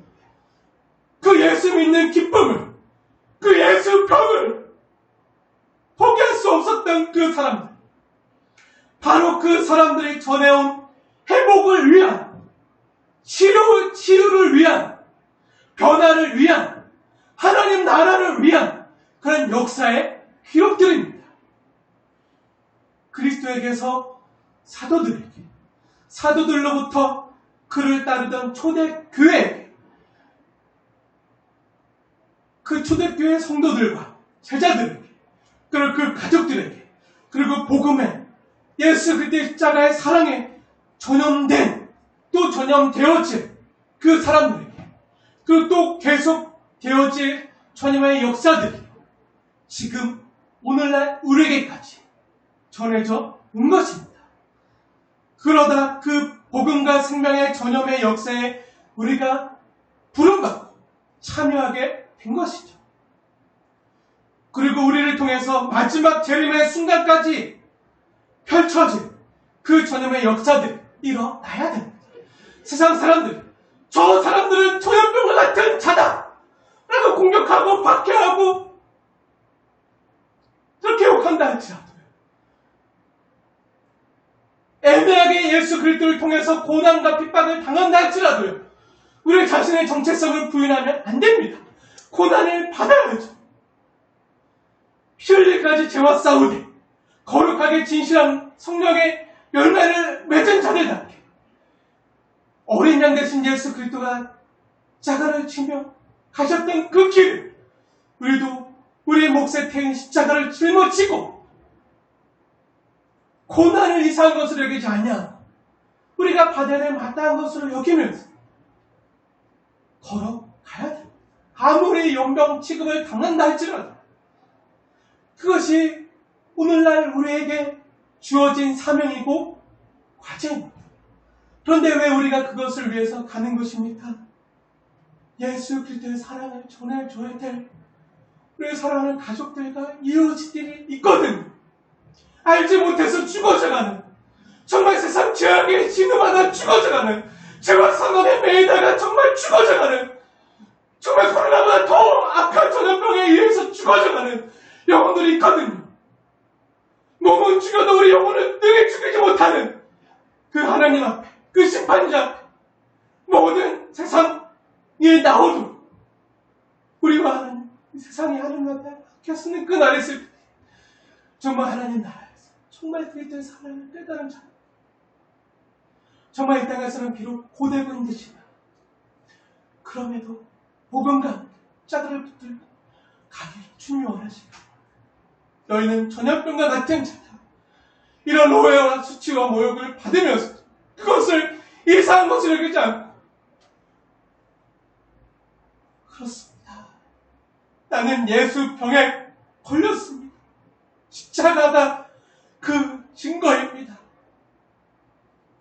그 예수 믿는 기쁨을, 그 예수 병을 포기할 수 없었던 그 사람들, 바로 그 사람들이 전해온 회복을 위한, 치유를 위한, 변화를 위한, 하나님 나라를 위한 그런 역사의 기록들입니다. 그리스도에게서 사도들에게, 사도들로부터 그를 따르던 초대교회에게, 그 초대교회 성도들과 제자들에게, 그리고 그 가족들에게, 그리고 복음에, 예수 그리스도의 십자가의 사랑에 전염된, 또 전염되어질 그 사람들에게, 그리고 또 계속 되어질 전염의 역사들이 지금 오늘날 우리에게까지 전해져 온 것입니다. 그러다 그 복음과 생명의 전염의 역사에 우리가 부름받고 참여하게 된 것이죠. 그리고 우리를 통해서 마지막 재림의 순간까지 펼쳐질 그 전염의 역사들이 일어나야 됩니다. 세상 사람들, 저 사람들은 전염병과 같은 자다 라고 공격하고 박해하고 그렇게 욕한다 할지라도 애매하게 예수 그리스도를 통해서 고난과 핍박을 당한다 할지라도요, 우리 자신의 정체성을 부인하면 안 됩니다. 고난을 받아야죠. 피 흘릴까지 죄와 싸우되 거룩하게 진실한 성령의 열매를 맺은 자들답게 어린 양 되신 예수 그리스도가 십자가를 치며 가셨던 그 길을 우리도 우리의 몫에 태인 십자가를 짊어지고 고난을 이상한 것으로 여기지 않냐, 우리가 받아야 될 마땅한 것으로 여기면서 걸어가야 됩니다. 아무리 연병 취급을 당한다 할지라도 그것이 오늘날 우리에게 주어진 사명이고 과제입니다. 그런데 왜 우리가 그것을 위해서 가는 것입니까? 예수 그리스도의 사랑을 전해줘야 될 우리 사랑하는 가족들과 이웃들이 있거든요. 알지 못해서 죽어져가는, 정말 세상 죄악에 진음하다 죽어져가는, 죄와 상업에 매이다가 정말 죽어져가는, 정말 코로나보다 더 악한 전염병에 의해서 죽어져가는 영혼들이 있거든요. 몸은 죽여도 우리 영혼은 능히 죽이지 못하는 그 하나님 앞에, 그 심판자 앞에 모든 세상이 나오도록 우리와 하나님, 세상이 하나님 앞에 맡겼으는 그 날이 있을 때 정말 하나님 나라에서 정말 그리스도의 사랑을 깨달은 자, 정말 이 땅에서는 비록 고대군인 듯이나 그럼에도 복음과 자들을 붙들고 가기를 주님이 원하십니다. 너희는 전염병과 같은 자다. 이런 오해와 수치와 모욕을 받으면서 그것을 이상한 것을 여기지 않고, 그렇습니다. 나는 예수 병에 걸렸습니다. 십자가가 그 증거입니다.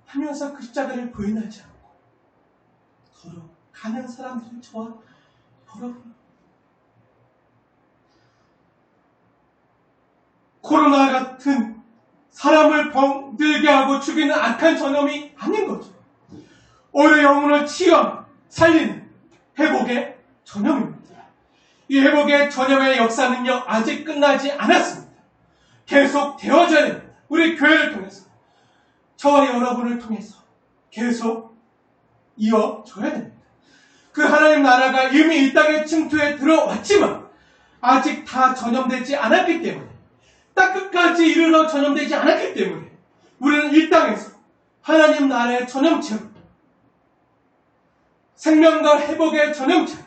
하면서 그 십자가를 부인하지 않고 걸어가는 사람들이 저와 여러분, 코로나 같은 사람을 병들게 하고 죽이는 악한 전염이 아닌 거죠. 오히려 영혼을 치유하며 살리는 회복의 전염입니다. 이 회복의 전염의 역사는요, 아직 끝나지 않았습니다. 계속 되어져야 됩니다. 우리 교회를 통해서, 저와 여러분을 통해서 계속 이어져야 됩니다. 그 하나님 나라가 이미 이 땅의 침투에 들어왔지만 아직 다 전염되지 않았기 때문에, 딱 끝까지 이르러 전염되지 않았기 때문에 우리는 이 땅에서 하나님 나라의 전염체로 생명과 회복의 전형체,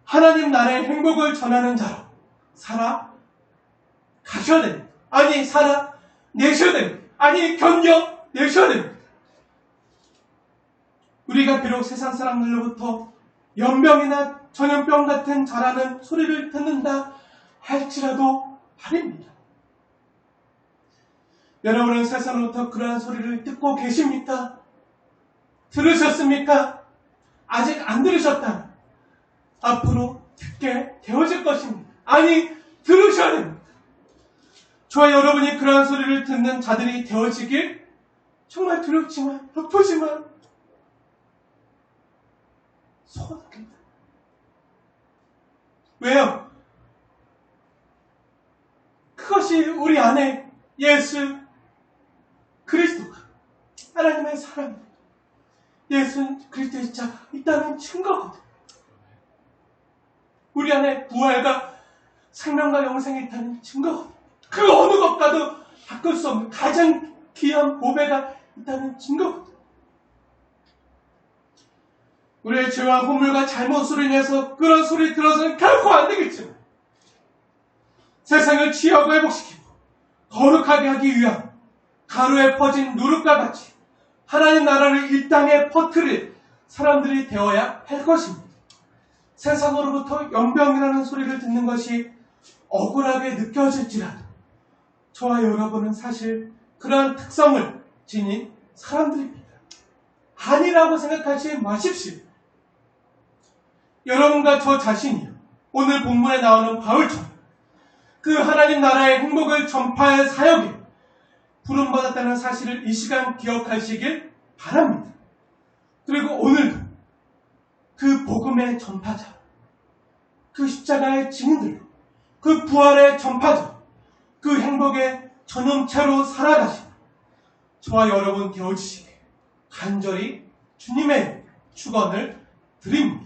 하나님 나라의 행복을 전하는 자로 살아가셔야 됩니다. 아니, 살아내셔야 됩니다. 아니, 견뎌내셔야 됩니다. 우리가 비록 세상 사람들로부터 연병이나 전염병 같은 자라는 소리를 듣는다 할지라도 말입니다. 여러분은 세상으로부터 그러한 소리를 듣고 계십니까? 들으셨습니까? 아직 안 들으셨다. 앞으로 듣게 되어질 것입니다. 아니, 들으셔야 됩니다. 저와 여러분이 그러한 소리를 듣는 자들이 되어지길 정말 두렵지만 아프지만 소원합니다. 왜요? 그것이 우리 안에 예수 그리스도가 하나님의 사랑, 예수 그리스도의 자가 있다는 증거거든요. 우리 안에 부활과 생명과 영생이 있다는 증거거든요. 그 어느 것과도 바꿀 수 없는 가장 귀한 보배가 있다는 증거거든요. 우리의 죄와 허물과 잘못으로 인해서 그런 소리 들어서는 결코 안 되겠지만 세상을 치유하고 회복시키고 거룩하게 하기 위한 가루에 퍼진 누룩과 같이 하나님 나라를 이 땅에 퍼뜨릴 사람들이 되어야 할 것입니다. 세상으로부터 연병이라는 소리를 듣는 것이 억울하게 느껴질지라도 저와 여러분은 사실 그러한 특성을 지닌 사람들입니다. 아니라고 생각하지 마십시오. 여러분과 저 자신이 오늘 본문에 나오는 바울처럼 그 하나님 나라의 행복을 전파할 사역에 부름받았다는 사실을 이 시간 기억하시길 바랍니다. 그리고 오늘도 그 복음의 전파자, 그 십자가의 증인들로, 그 부활의 전파자, 그 행복의 전염체로 살아가시고 저와 여러분 되어주시길 간절히 주님의 축원을 드립니다.